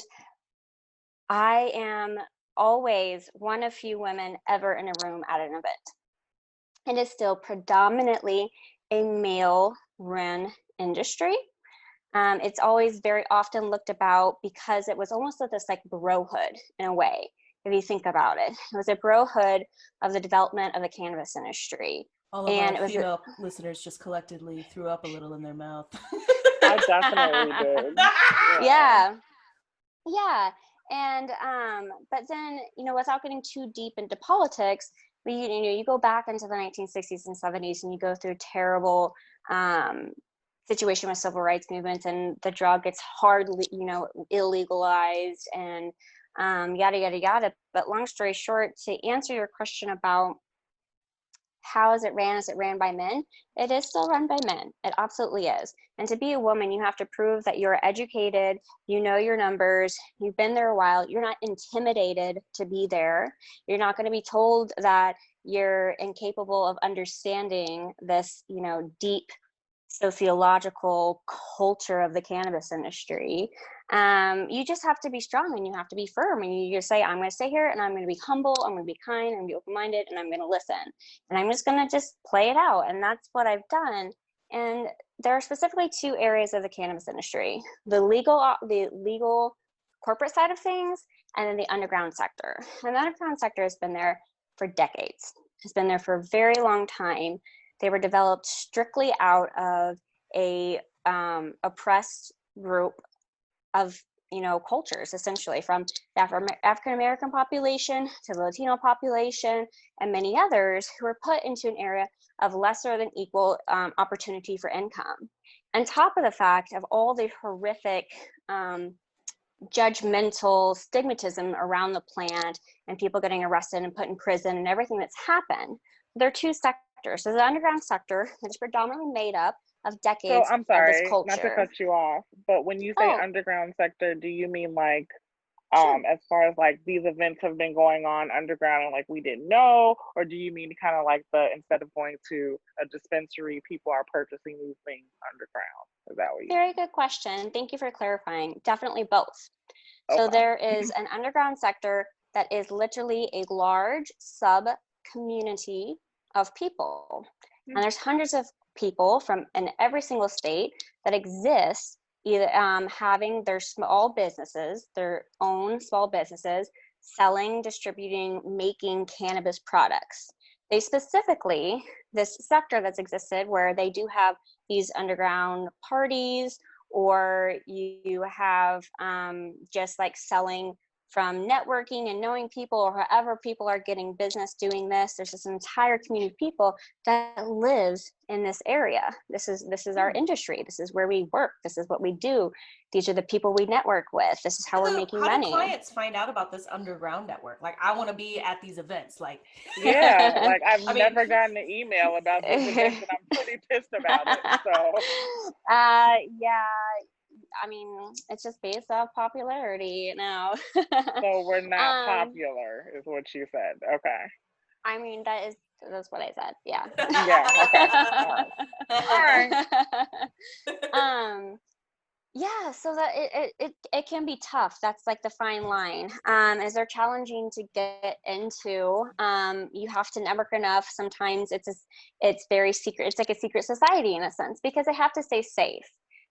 I am always one of few women ever in a room at an event. It is still predominantly a male-run industry. It's always very often looked about because it was almost like this like brohood in a way, if you think about it. It was a brohood of the development of the cannabis industry. All of our female listeners just collectively threw up a little in their mouth. I definitely did. Yeah. And but then, without getting too deep into politics, you go back into the 1960s and 70s and you go through terrible situation with civil rights movements, and the drug gets hardly, illegalized and yada, yada, yada. But long story short, to answer your question about how is it ran by men? It is still run by men. It absolutely is. And to be a woman, you have to prove that you're educated, you know your numbers, you've been there a while, you're not intimidated to be there. You're not going to be told that you're incapable of understanding this, deep sociological culture of the cannabis industry. You just have to be strong and you have to be firm, and you just say, I'm going to stay here and I'm going to be humble, I'm going to be kind, I'm going to be open-minded, and I'm going to listen, and I'm just going to just play it out. And that's what I've done. And there are specifically two areas of the cannabis industry: the legal corporate side of things, and then the underground sector. And the underground sector has been there for decades. It's been there for a very long time. They were developed strictly out of a oppressed group of cultures, essentially, from the African American population to the Latino population and many others, who were put into an area of lesser than equal opportunity for income. On top of the fact of all the horrific judgmental stigmatism around the plant and people getting arrested and put in prison and everything that's happened, there are two sectors. So the underground sector is predominantly made up of decades I'm of sorry, this culture. not to cut you off, but when you say underground sector, do you mean like as far as like these events have been going on underground and like we didn't know, or do you mean kind of like instead of going to a dispensary, people are purchasing these things underground? Is that what you Very good question. Thank you for clarifying. Definitely both. Okay. So there is an underground sector that is literally a large sub community of people. And there's hundreds of people in every single state that exist, either having their own small businesses, selling, distributing, making cannabis products. They specifically, this sector that's existed where they do have these underground parties, or you have just like selling from networking and knowing people, or however people are getting business doing this. There's this entire community of people that lives in this area. This is our industry. This is where we work. This is what we do. These are the people we network with. This is how we're making money. How do clients find out about this underground network? Like, I want to be at these events. Like, yeah, like I've never gotten an email about this event, and I'm pretty pissed about it. So, yeah. I mean, it's just based off popularity now. So we're not popular, is what you said. Okay. I mean, that's what I said. Yeah. Yeah. Okay. All right. Yeah. So that it can be tough. That's like the fine line. As they're challenging to get into. You have to network enough. Sometimes it's very secret. It's like a secret society in a sense, because they have to stay safe.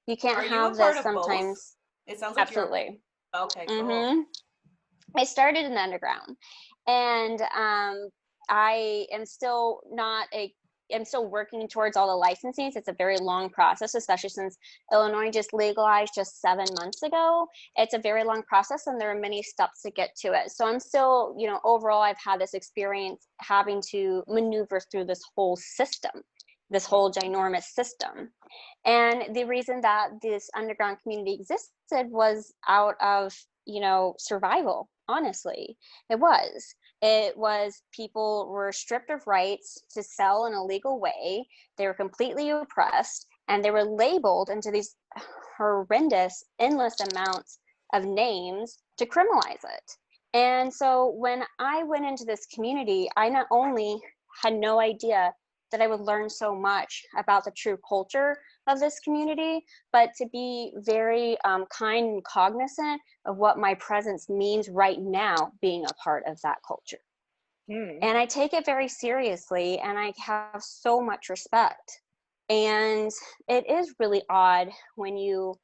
You can't have this sometimes. It sounds like absolutely. Okay, cool. Mm-hmm. I started in the underground, and I am still not a I'm still working towards all the licensing. It's a very long process, especially since Illinois just legalized just 7 months ago. It's a very long process, and there are many steps to get to it. So I'm still, you know, overall, I've had this experience having to maneuver through this whole system, this whole ginormous system. And the reason that this underground community existed was out of, you know, survival. Honestly, it was people were stripped of rights to sell in a legal way. They were completely oppressed, and they were labeled into these horrendous, endless amounts of names to criminalize it. And so when I went into this community, I not only had no idea that I would learn so much about the true culture of this community, but to be very kind and cognizant of what my presence means right now, being a part of that culture. And I take it very seriously, and I have so much respect. And it is really odd when you,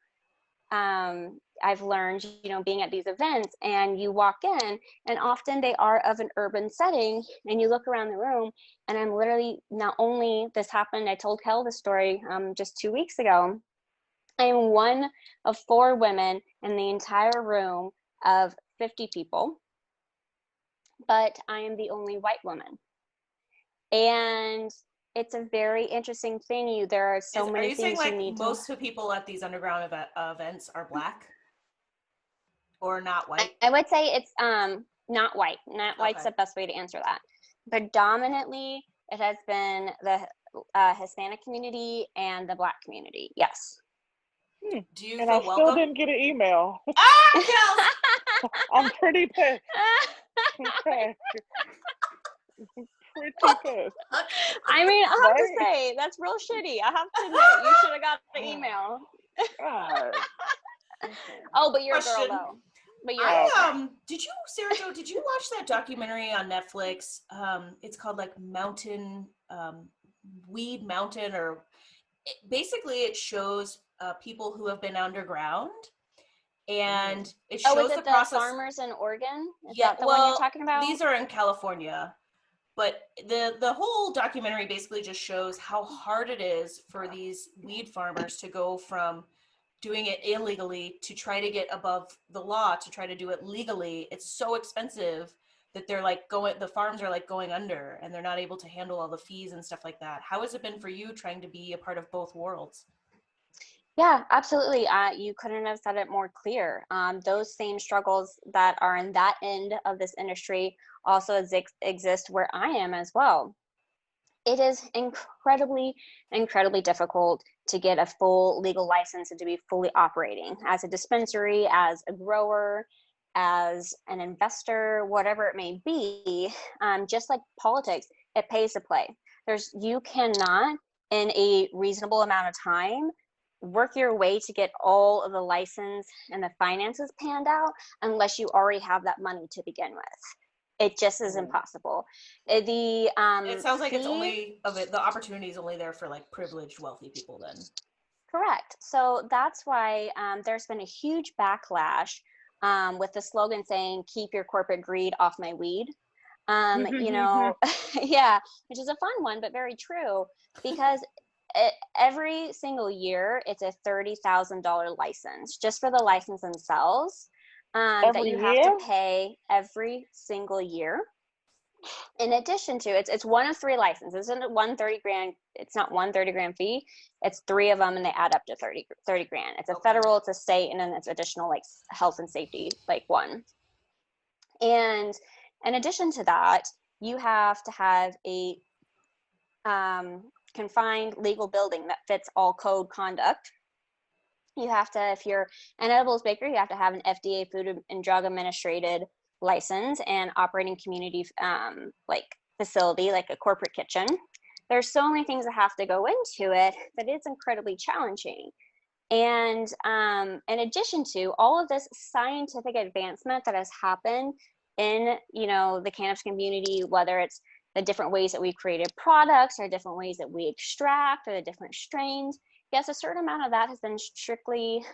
I've learned, you know, being at these events, and you walk in, and often they are of an urban setting, and you look around the room, and I'm literally, not only this happened, I told Kel this story just 2 weeks ago, I am one of 4 women in the entire room of 50 people, but I am the only white woman. And it's a very interesting thing. There are so many Are you things saying you like need most of the people at these underground events are Black or not white? I would say it's not white. Not white's Okay. the best way to answer that. Predominantly, it has been the Hispanic community and the Black community. Yes. Do you And feel I still welcome? didn't get an email. Ah, Kells! I'm pretty pissed. Okay. Pretty pissed. I mean, I have to Right? say, that's real shitty. I have to admit, you should have got the email. God. Oh, but you're a girl, Question. though. But you're Did you, Sarah Jo, did you watch that documentary on Netflix? It's called like Mountain, Weed Mountain, or basically it shows people who have been underground, and it shows is it the the process. farmers in Oregon? Is Yeah, that the one well, you're talking about? these are in California, but the whole documentary basically just shows how hard it is for these weed farmers to go from doing it illegally to try to get above the law to try to do it legally. It's so expensive that they're like the farms are like going under, and they're not able to handle all the fees and stuff like that. How has it been for you trying to be a part of both worlds? Yeah, absolutely. You couldn't have said it more clear. Those same struggles that are in that end of this industry also exist where I am as well. It is incredibly, incredibly difficult to get a full legal license and to be fully operating as a dispensary, as a grower, as an investor, whatever it may be. Just like politics, it pays to play. You cannot, in a reasonable amount of time, work your way to get all of the license and the finances panned out unless you already have that money to begin with. It just is impossible. It sounds like it's only the opportunity is only there for like privileged, wealthy people then. Correct. So that's why there's been a huge backlash with the slogan saying, "Keep your corporate greed off my weed." You know, yeah, which is a fun one, but very true, because every single year it's a $30,000 license just for the license themselves that you have to pay every single year. In addition to it's one of 3 licenses. Isn't it one 30 grand? It's not one 30 grand fee. It's 3 of them, and they add up to 30 grand. It's a federal, it's a state, and then it's additional like health and safety, like one. And in addition to that, you have to have a confined legal building that fits all code conduct. You have to, if you're an edibles baker, you have to have an FDA Food and Drug Administrated license and operating community like facility, like a corporate kitchen. There's so many things that have to go into it that it's incredibly challenging. And in addition to all of this scientific advancement that has happened in, you know, the cannabis community, whether it's the different ways that we created products or different ways that we extract or the different strains, yes, a certain amount of that has been strictly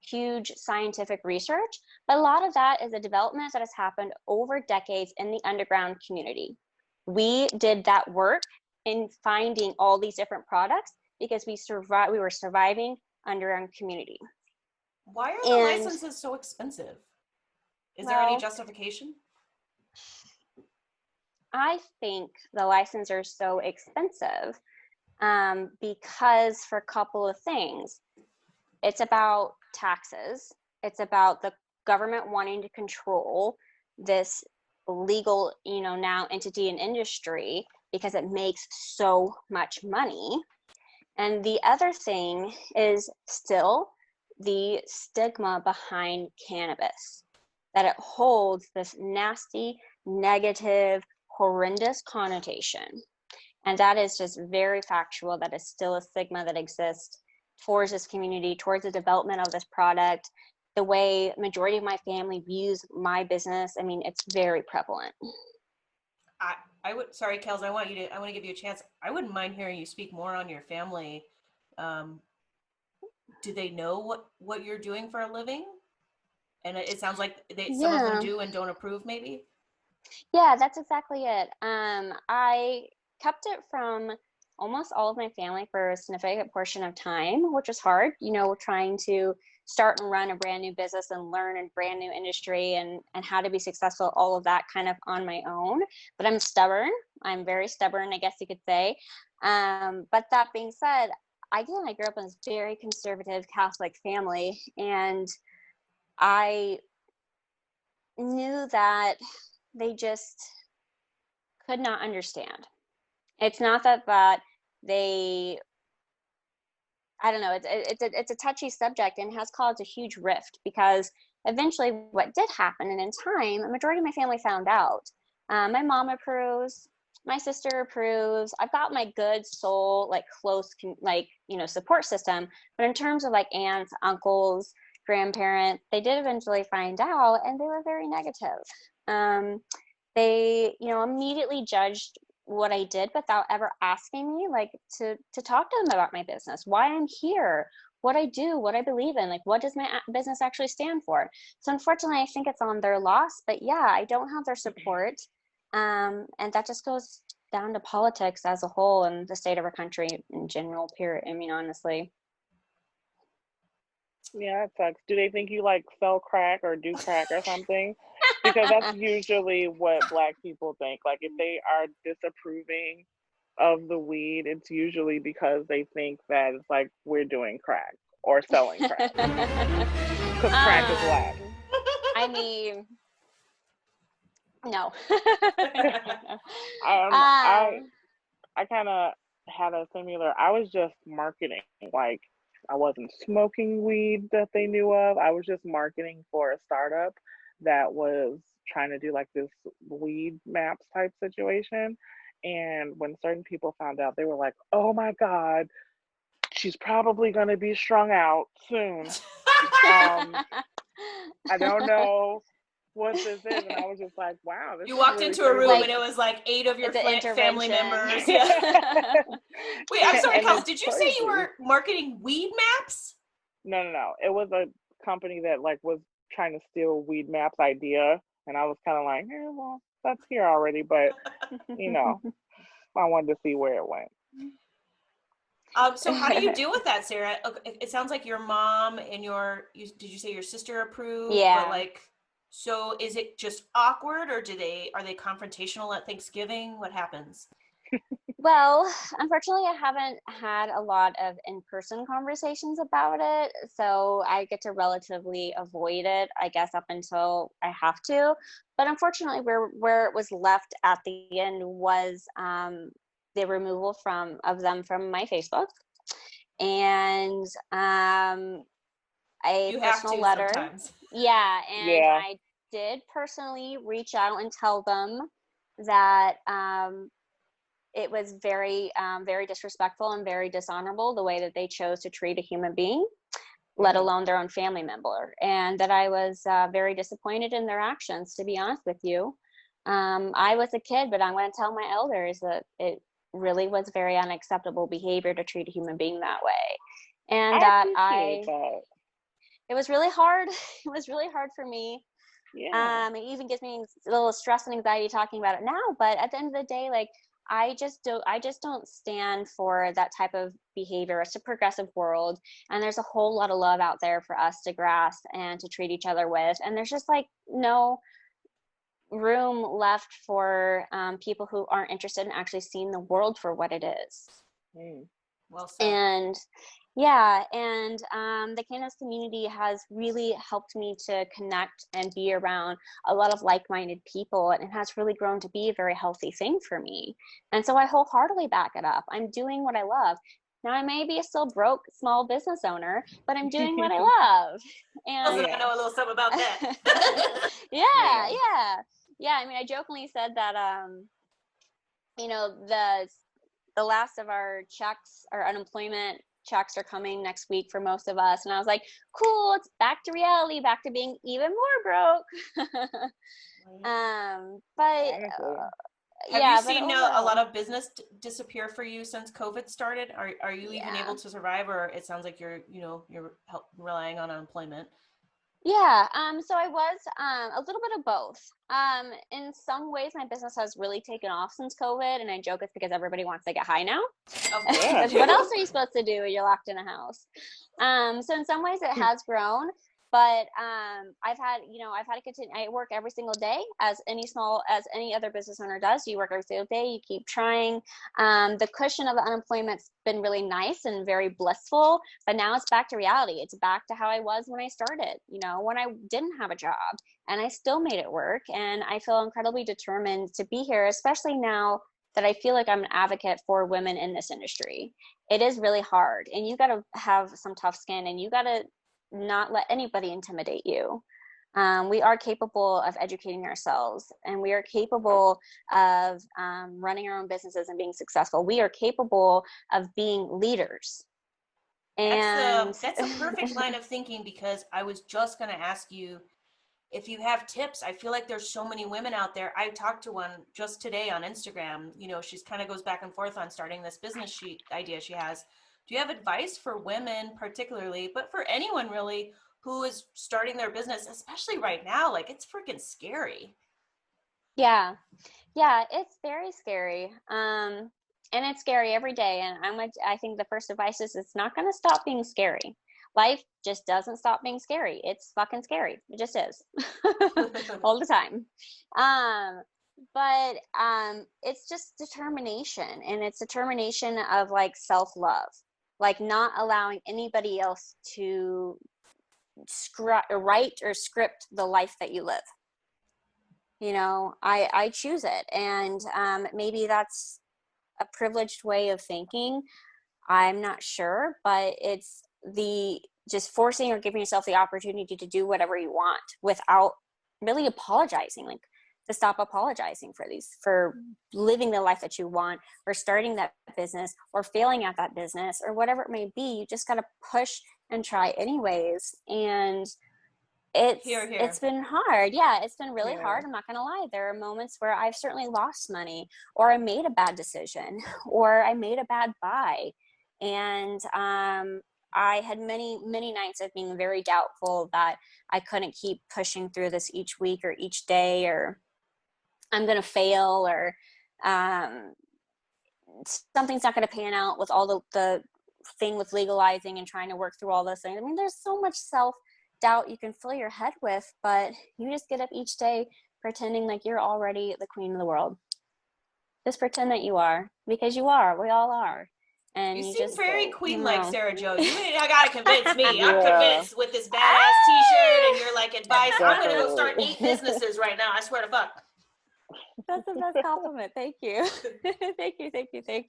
huge scientific research, but a lot of that is a development that has happened over decades in the underground community. We did that work in finding all these different products because we were surviving under our community. Why are the licenses so expensive? Is there any justification? I think the licenses are so expensive because for a couple of things. It's about taxes. It's about the government wanting to control this legal, now entity and industry because it makes so much money. And the other thing is still the stigma behind cannabis, that it holds this nasty, negative, horrendous connotation. And that is just very factual. That is still a stigma that exists towards this community, towards the development of this product, the way majority of my family views my business. I mean, it's very prevalent. I would, sorry, Kells, I want to give you a chance. I wouldn't mind hearing you speak more on your family. Do they know what you're doing for a living? And it sounds like some of them do and don't approve, maybe. Yeah, that's exactly it. I kept it from almost all of my family for a significant portion of time, which was hard, trying to start and run a brand new business and learn a brand new industry and how to be successful, all of that kind of on my own. But I'm stubborn. I'm very stubborn, I guess you could say. But that being said, I grew up in a very conservative Catholic family, and I knew that they just could not understand. It's not that they, I don't know, it's a touchy subject and has caused a huge rift because eventually what did happen, and in time, a majority of my family found out. My mom approves, my sister approves. I've got my good soul, close, support system. But in terms of aunts, uncles, grandparents, they did eventually find out, and they were very negative. They, immediately judged what I did without ever asking me, to talk to them about my business, why I'm here, what I do, what I believe in, what does my business actually stand for. So unfortunately, I think it's on their loss. But yeah, I don't have their support. And that just goes down to politics as a whole and the state of our country in general, period. I mean, honestly. Yeah, it sucks. Do they think you sell crack or do crack or something? Because that's usually what Black people think. If they are disapproving of the weed, it's usually because they think that it's we're doing crack or selling crack. Because crack is Black. I mean, no. I kind of had a similar. I was just marketing. I wasn't smoking weed that they knew of. I was just marketing for a startup that was trying to do this weed maps type situation. And when certain people found out, they were like, "Oh my God, she's probably going to be strung out soon. I don't know what this is." And I was just like, wow. This you walked really into a room crazy. and it was 8 of your family members. Yeah. Wait, I'm sorry, Kells, did you crazy. say you were marketing weed maps? No. It was a company that was trying to steal weed maps idea. And I was kind of like, well, that's here already. But, I wanted to see where it went. So how do you deal with that, Sarah? It sounds like your mom and did you say your sister approved? Yeah. But so is it just awkward, or are they confrontational at Thanksgiving? What happens? Well, unfortunately, I haven't had a lot of in-person conversations about it, so I get to relatively avoid it, I guess, up until I have to. But unfortunately, where it was left at the end was the removal of them from my Facebook, and a you personal have to letter. Sometimes. Yeah, and I did personally reach out and tell them that it was very, very disrespectful and very dishonorable the way that they chose to treat a human being, let alone their own family member, and that I was very disappointed in their actions, to be honest with you. I was a kid, but I'm going to tell my elders that it really was very unacceptable behavior to treat a human being that way. And it was really hard. It was really hard for me. Yeah. It even gives me a little stress and anxiety talking about it now, but at the end of the day, I just don't stand for that type of behavior. It's a progressive world, and there's a whole lot of love out there for us to grasp and to treat each other with. And there's just like no room left for people who aren't interested in actually seeing the world for what it is. Well said. And yeah, and the cannabis community has really helped me to connect and be around a lot of like-minded people, and it has really grown to be a very healthy thing for me. And so I wholeheartedly back it up. I'm doing what I love. Now, I may be a still broke small business owner, but I'm doing what I love. And I know a little something about that. yeah. I mean, I jokingly said that you know, the last of our checks, our unemployment checks are coming next week for most of us, and I was like, cool, it's back to reality, back to being even more broke. But have you seen a lot of business disappear for you since COVID started? Are you even able to survive, or it sounds like you're relying on unemployment? Yeah, so I was a little bit of both. In some ways, my business has really taken off since COVID, and I joke it's because everybody wants to get high now. Because what else are you supposed to do when you're locked in a house? So in some ways, it has grown, but I've had to continue. I work every single day, as any other business owner does. You work every single day. You keep trying. The cushion of the unemployment's been really nice and very blissful, but now it's back to reality. It's back to how I was when I started, when I didn't have a job, and I still made it work. And I feel incredibly determined to be here, especially now that I feel like I'm an advocate for women in this industry. It is really hard, and you got to have some tough skin, and you got to not let anybody intimidate you. We are capable of educating ourselves, and we are capable of running our own businesses and being successful. We are capable of being leaders. And that's a perfect line of thinking, because I was just going to ask you if you have tips. I feel like there's so many women out there. I talked to one just today on Instagram. She's kind of goes back and forth on starting this business idea she has. Do you have advice for women particularly, but for anyone really, who is starting their business, especially right now? Like, it's freaking scary. Yeah, it's very scary. And it's scary every day. And I think the first advice is it's not going to stop being scary. Life just doesn't stop being scary. It's fucking scary. It just is all the time. But it's just determination, and it's determination of like self-love, like not allowing anybody else to write or script the life that you live. I choose it, and maybe that's a privileged way of thinking. I'm not sure, but it's just forcing or giving yourself the opportunity to do whatever you want without really apologizing, like to stop apologizing for living the life that you want, or starting that business, or failing at that business, or whatever it may be. You just got to push and try anyways. And it's been hard. Yeah, it's been really hard. I'm not going to lie. There are moments where I've certainly lost money, or I made a bad decision, or I made a bad buy. And I had many, many nights of being very doubtful that I couldn't keep pushing through this each week or each day, or I'm going to fail, or something's not going to pan out with all the thing with legalizing and trying to work through all those things. I mean, there's so much self-doubt you can fill your head with, but you just get up each day pretending like you're already the queen of the world. Just pretend that you are, because you are. We all are. And you seem just very queen-like, Sarah Jo. I gotta convince me. I'm convinced with this badass T-shirt and your like advice. I'm gonna go start 8 businesses right now. I swear to fuck. That's the best compliment. Thank you. Thank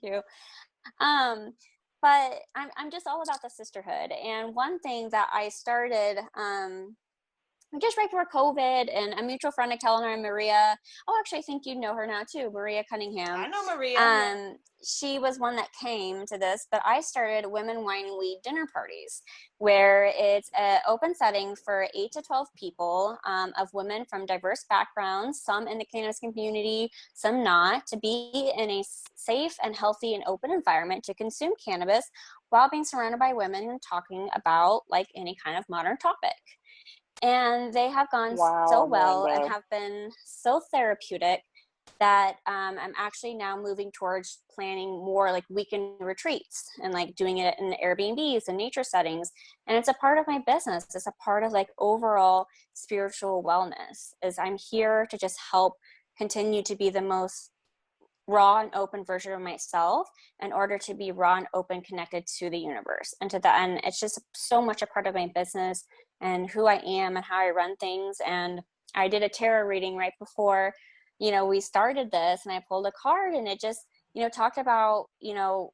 you. But I'm just all about the sisterhood. And one thing that I started just right before COVID, and a mutual friend of Kells and Maria. Oh, actually, I think you know her now too, Maria Cunningham. I know Maria. She was one that came to this, but I started Women, Wine, and Weed dinner parties, where it's an open setting for 8 to 12 people of women from diverse backgrounds, some in the cannabis community, some not, to be in a safe and healthy and open environment to consume cannabis while being surrounded by women and talking about like any kind of modern topic. And they have gone so well and have been so therapeutic. that I'm actually now moving towards planning more like weekend retreats and like doing it in Airbnbs and nature settings. And it's a part of my business. It's a part of like overall spiritual wellness. Is I'm here to just help continue to be the most raw and open version of myself in order to be raw and open connected to the universe and to the end. It's just so much a part of my business and who I am and how I run things. And I did a tarot reading right before, you know, we started this, and I pulled a card, and it just, you know, talked about, you know,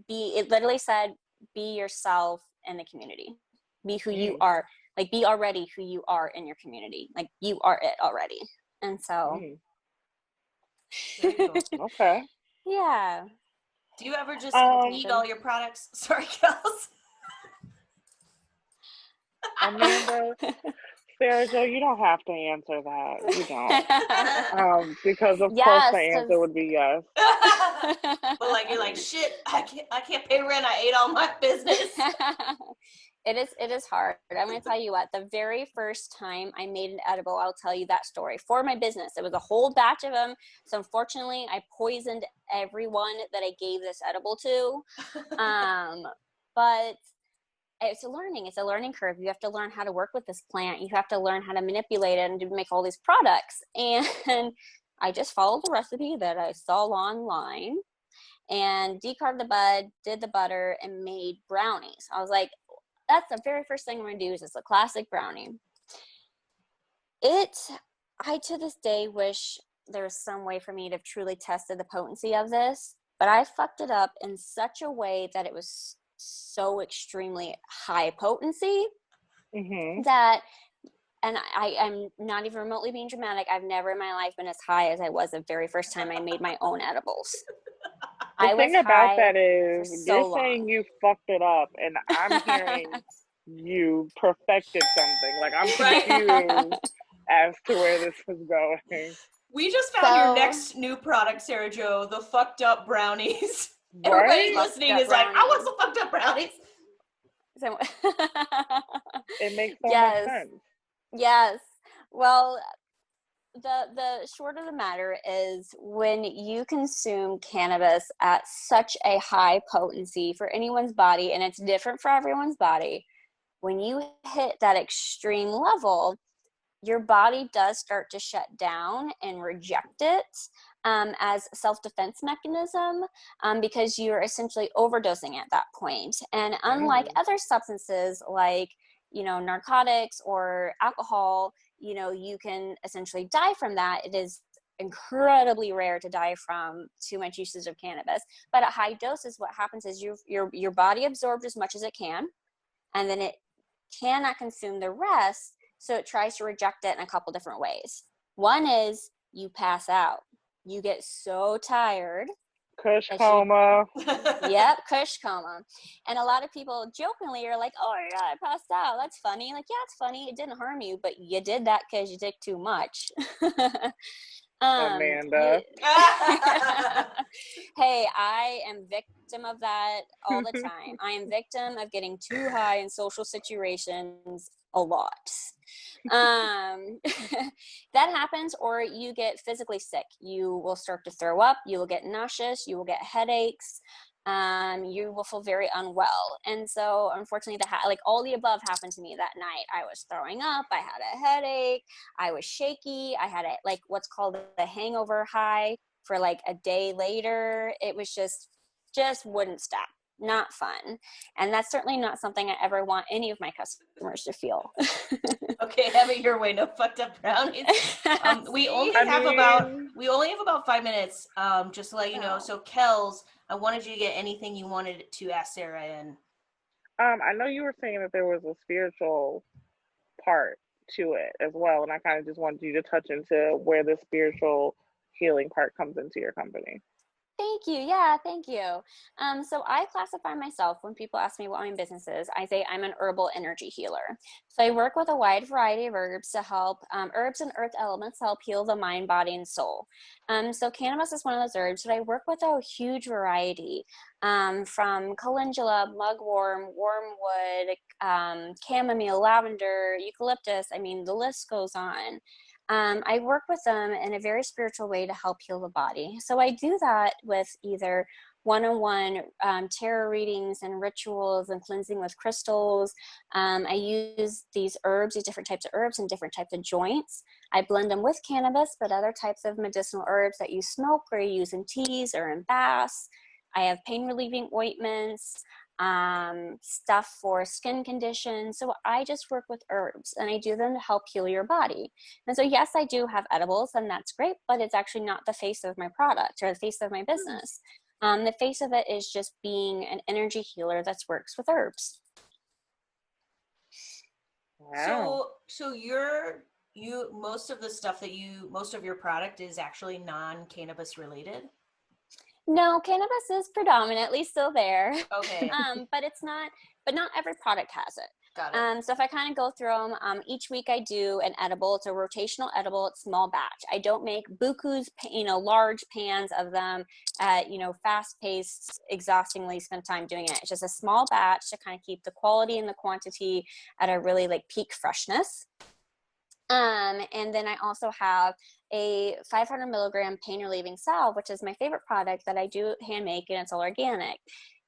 it literally said, be yourself in the community, be who you are, like be already who you are in your community, like you are it already. And so There you go. Okay. yeah. Do you ever just Um, eat all your products? Sorry, Kells. Amanda, Sarah Jo, you don't have to answer that. You don't. Because of course Yes, the answer would be yes. But like you're like, shit, I can't pay rent. I ate all my business. it is hard. I'm going to tell you what, the very first time I made an edible, I'll tell you that story for my business. It was a whole batch of them. So unfortunately I poisoned everyone that I gave this edible to. But it's a learning curve. You have to learn how to work with this plant. You have to learn how to manipulate it and to make all these products. And I just followed the recipe that I saw online and decarved the bud, did the butter, and made brownies. I was like, that's the very first thing I'm going to do is a classic brownie. I to this day wish there was some way for me to have truly tested the potency of this, but I fucked it up in such a way that it was so extremely high potency that, and I'm not even remotely being dramatic, I've never in my life been as high as I was the very first time I made my own edibles. The thing about that is you're saying long. you fucked it up, and I'm hearing you perfected something. Like I'm confused as to where this is going. We just found your next new product, Sarah Jo, the fucked up brownies. Right? Everybody listening is like, I want some fucked up brownies. So, it makes so much sense. Yes. Well, the short of the matter is when you consume cannabis at such a high potency for anyone's body, and it's different for everyone's body, when you hit that extreme level, your body does start to shut down and reject it as self-defense mechanism because you're essentially overdosing at that point. And unlike other substances like, you know, narcotics or alcohol, you know, you can essentially die from that. It is incredibly rare to die from too much usage of cannabis. But at high doses, what happens is your body absorbs as much as it can, and then it cannot consume the rest. So it tries to reject it in a couple different ways. One is you pass out. You get so tired. Kush coma. Yep, Kush coma. And a lot of people jokingly are like, oh yeah, I passed out. That's funny. Like, yeah, it's funny. It didn't harm you, but you did that because you took too much. Amanda. Hey, I am victim of that all the time. I am victim of getting too high in social situations a lot. That happens, or you get physically sick. You will start to throw up, you will get nauseous, you will get headaches, you will feel very unwell. And so unfortunately like all the above happened to me that night. I was throwing up, I had a headache, I was shaky, I had like what's called a hangover high for like a day later. It was just wouldn't stop. Not fun. And that's certainly not something I ever want any of my customers to feel. Okay, have it your way. No fucked up brownies. We only have about 5 minutes. Just to let you know. So Kells, I wanted you to get anything you wanted to ask Sarah in. I know you were saying that there was a spiritual part to it as well, and I kind of just wanted you to touch into where the spiritual healing part comes into your company. Thank you. Yeah, thank you. So I classify myself, when people ask me what my business is, I say I'm an herbal energy healer. So I work with a wide variety of herbs to help, herbs and earth elements help heal the mind, body, and soul. So cannabis is one of those herbs, but I work with a huge variety, from calendula, mugwort, wormwood, chamomile, lavender, eucalyptus. I mean, the list goes on. I work with them in a very spiritual way to help heal the body. So I do that with either one-on-one tarot readings and rituals and cleansing with crystals. I use these different types of herbs and different types of joints. I blend them with cannabis, but other types of medicinal herbs that you smoke or you use in teas or in baths. I have pain relieving ointments, stuff for skin conditions. So I just work with herbs and I do them to help heal your body. And so yes, I do have edibles and that's great, but it's actually not the face of my product or the face of my business. The face of it is just being an energy healer that works with herbs. Wow. So most of the stuff most of your product is actually non-cannabis related? No, cannabis is predominantly still there. Okay. But not every product has it. Got it. So if I kind of go through them, each week I do an edible. It's a rotational edible. It's small batch. I don't make bukus, large pans of them at, fast-paced, exhaustingly spend time doing it. It's just a small batch to kind of keep the quality and the quantity at a really peak freshness. And then I also have a 500 milligram pain relieving salve, which is my favorite product that I do hand make, and it's all organic.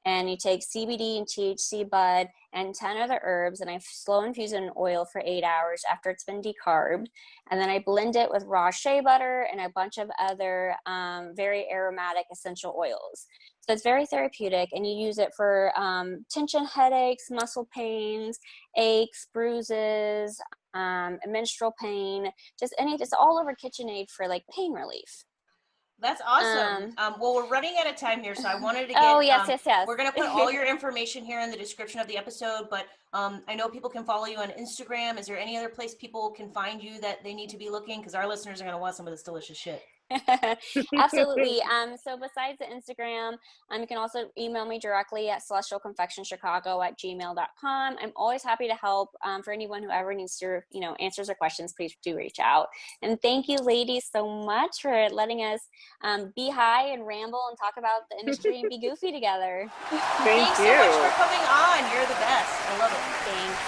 And you take CBD and THC bud and 10 other herbs, and I slow infuse it in oil for 8 hours after it's been decarbed. And then I blend it with raw shea butter and a bunch of other very aromatic essential oils. So it's very therapeutic, and you use it for tension headaches, muscle pains, aches, bruises, menstrual pain, just all over KitchenAid for pain relief. That's awesome. Well, we're running out of time here, so I wanted to get. Oh, yes. We're going to put all your information here in the description of the episode, but I know people can follow you on Instagram. Is there any other place people can find you that they need to be looking? Because our listeners are going to want some of this delicious shit. Absolutely. So besides the Instagram, you can also email me directly at celestialconfectionschicago@gmail.com. I'm always happy to help. For anyone who ever needs to, answers or questions, please do reach out. And thank you, ladies, so much for letting us be high and ramble and talk about the industry and be goofy together. Thanks so much for coming on. You're the best. I love it. Thanks.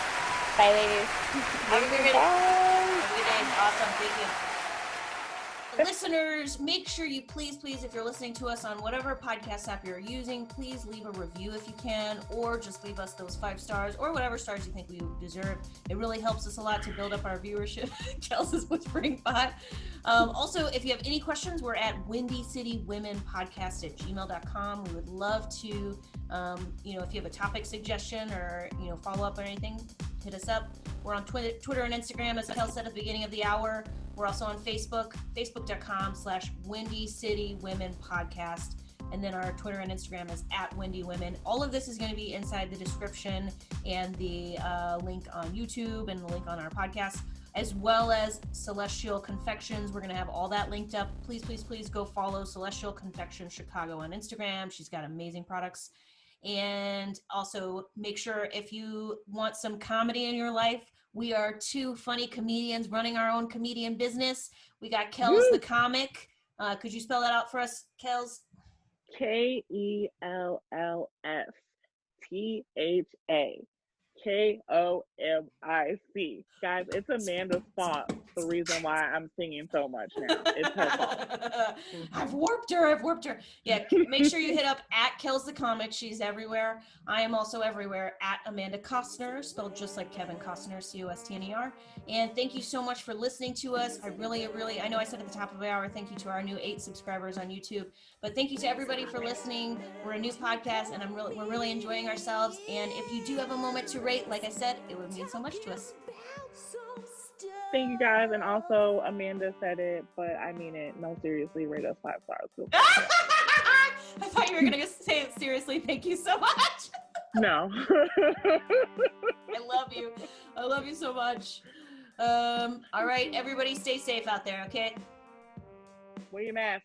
Bye, ladies. Have a good day. Have a good day. Awesome. Thank you. Listeners, make sure you please, if you're listening to us on whatever podcast app you're using, please leave a review if you can, or just leave us those 5 stars or whatever stars you think we deserve. It really helps us a lot to build up our viewership. Kells is whispering pot. Also, if you have any questions, we're at windycitywomenpodcast@gmail.com. We would love to, if you have a topic suggestion or, follow up or anything, hit us up. We're on Twitter and Instagram, as Kells said at the beginning of the hour. We're also on Facebook, facebook.com/WindyCityWomenPodcast. And then our Twitter and Instagram is @WindyWomen. All of this is going to be inside the description and the link on YouTube and the link on our podcast, as well as Celestial Confections. We're going to have all that linked up. Please go follow Celestial Confections Chicago on Instagram. She's got amazing products. And also make sure, if you want some comedy in your life, we are 2 funny comedians running our own comedian business. We got Kells the Komic. Could you spell that out for us, Kells? KELLSTHAKOMIC. Guys, it's Amanda's fault. The reason why I'm singing so much now. It's her fault. I've warped her. Yeah, make sure you hit up @Kells the Comic. She's everywhere. I am also everywhere @Amanda Costner, spelled just like Kevin Costner, COSTNER. And thank you so much for listening to us. I really, I know I said at the top of the hour, thank you to our new 8 subscribers on YouTube, but thank you to everybody for listening. We're a new podcast, and we're really enjoying ourselves. And if you do have a moment to rate, like I said, it would mean so much to us. Thank you, guys. And also, Amanda said it, but I mean it. No, seriously, rate us 5 stars. I thought you were going to say it seriously. Thank you so much. No. I love you. I love you so much. All right, everybody stay safe out there, okay? Wear your mask.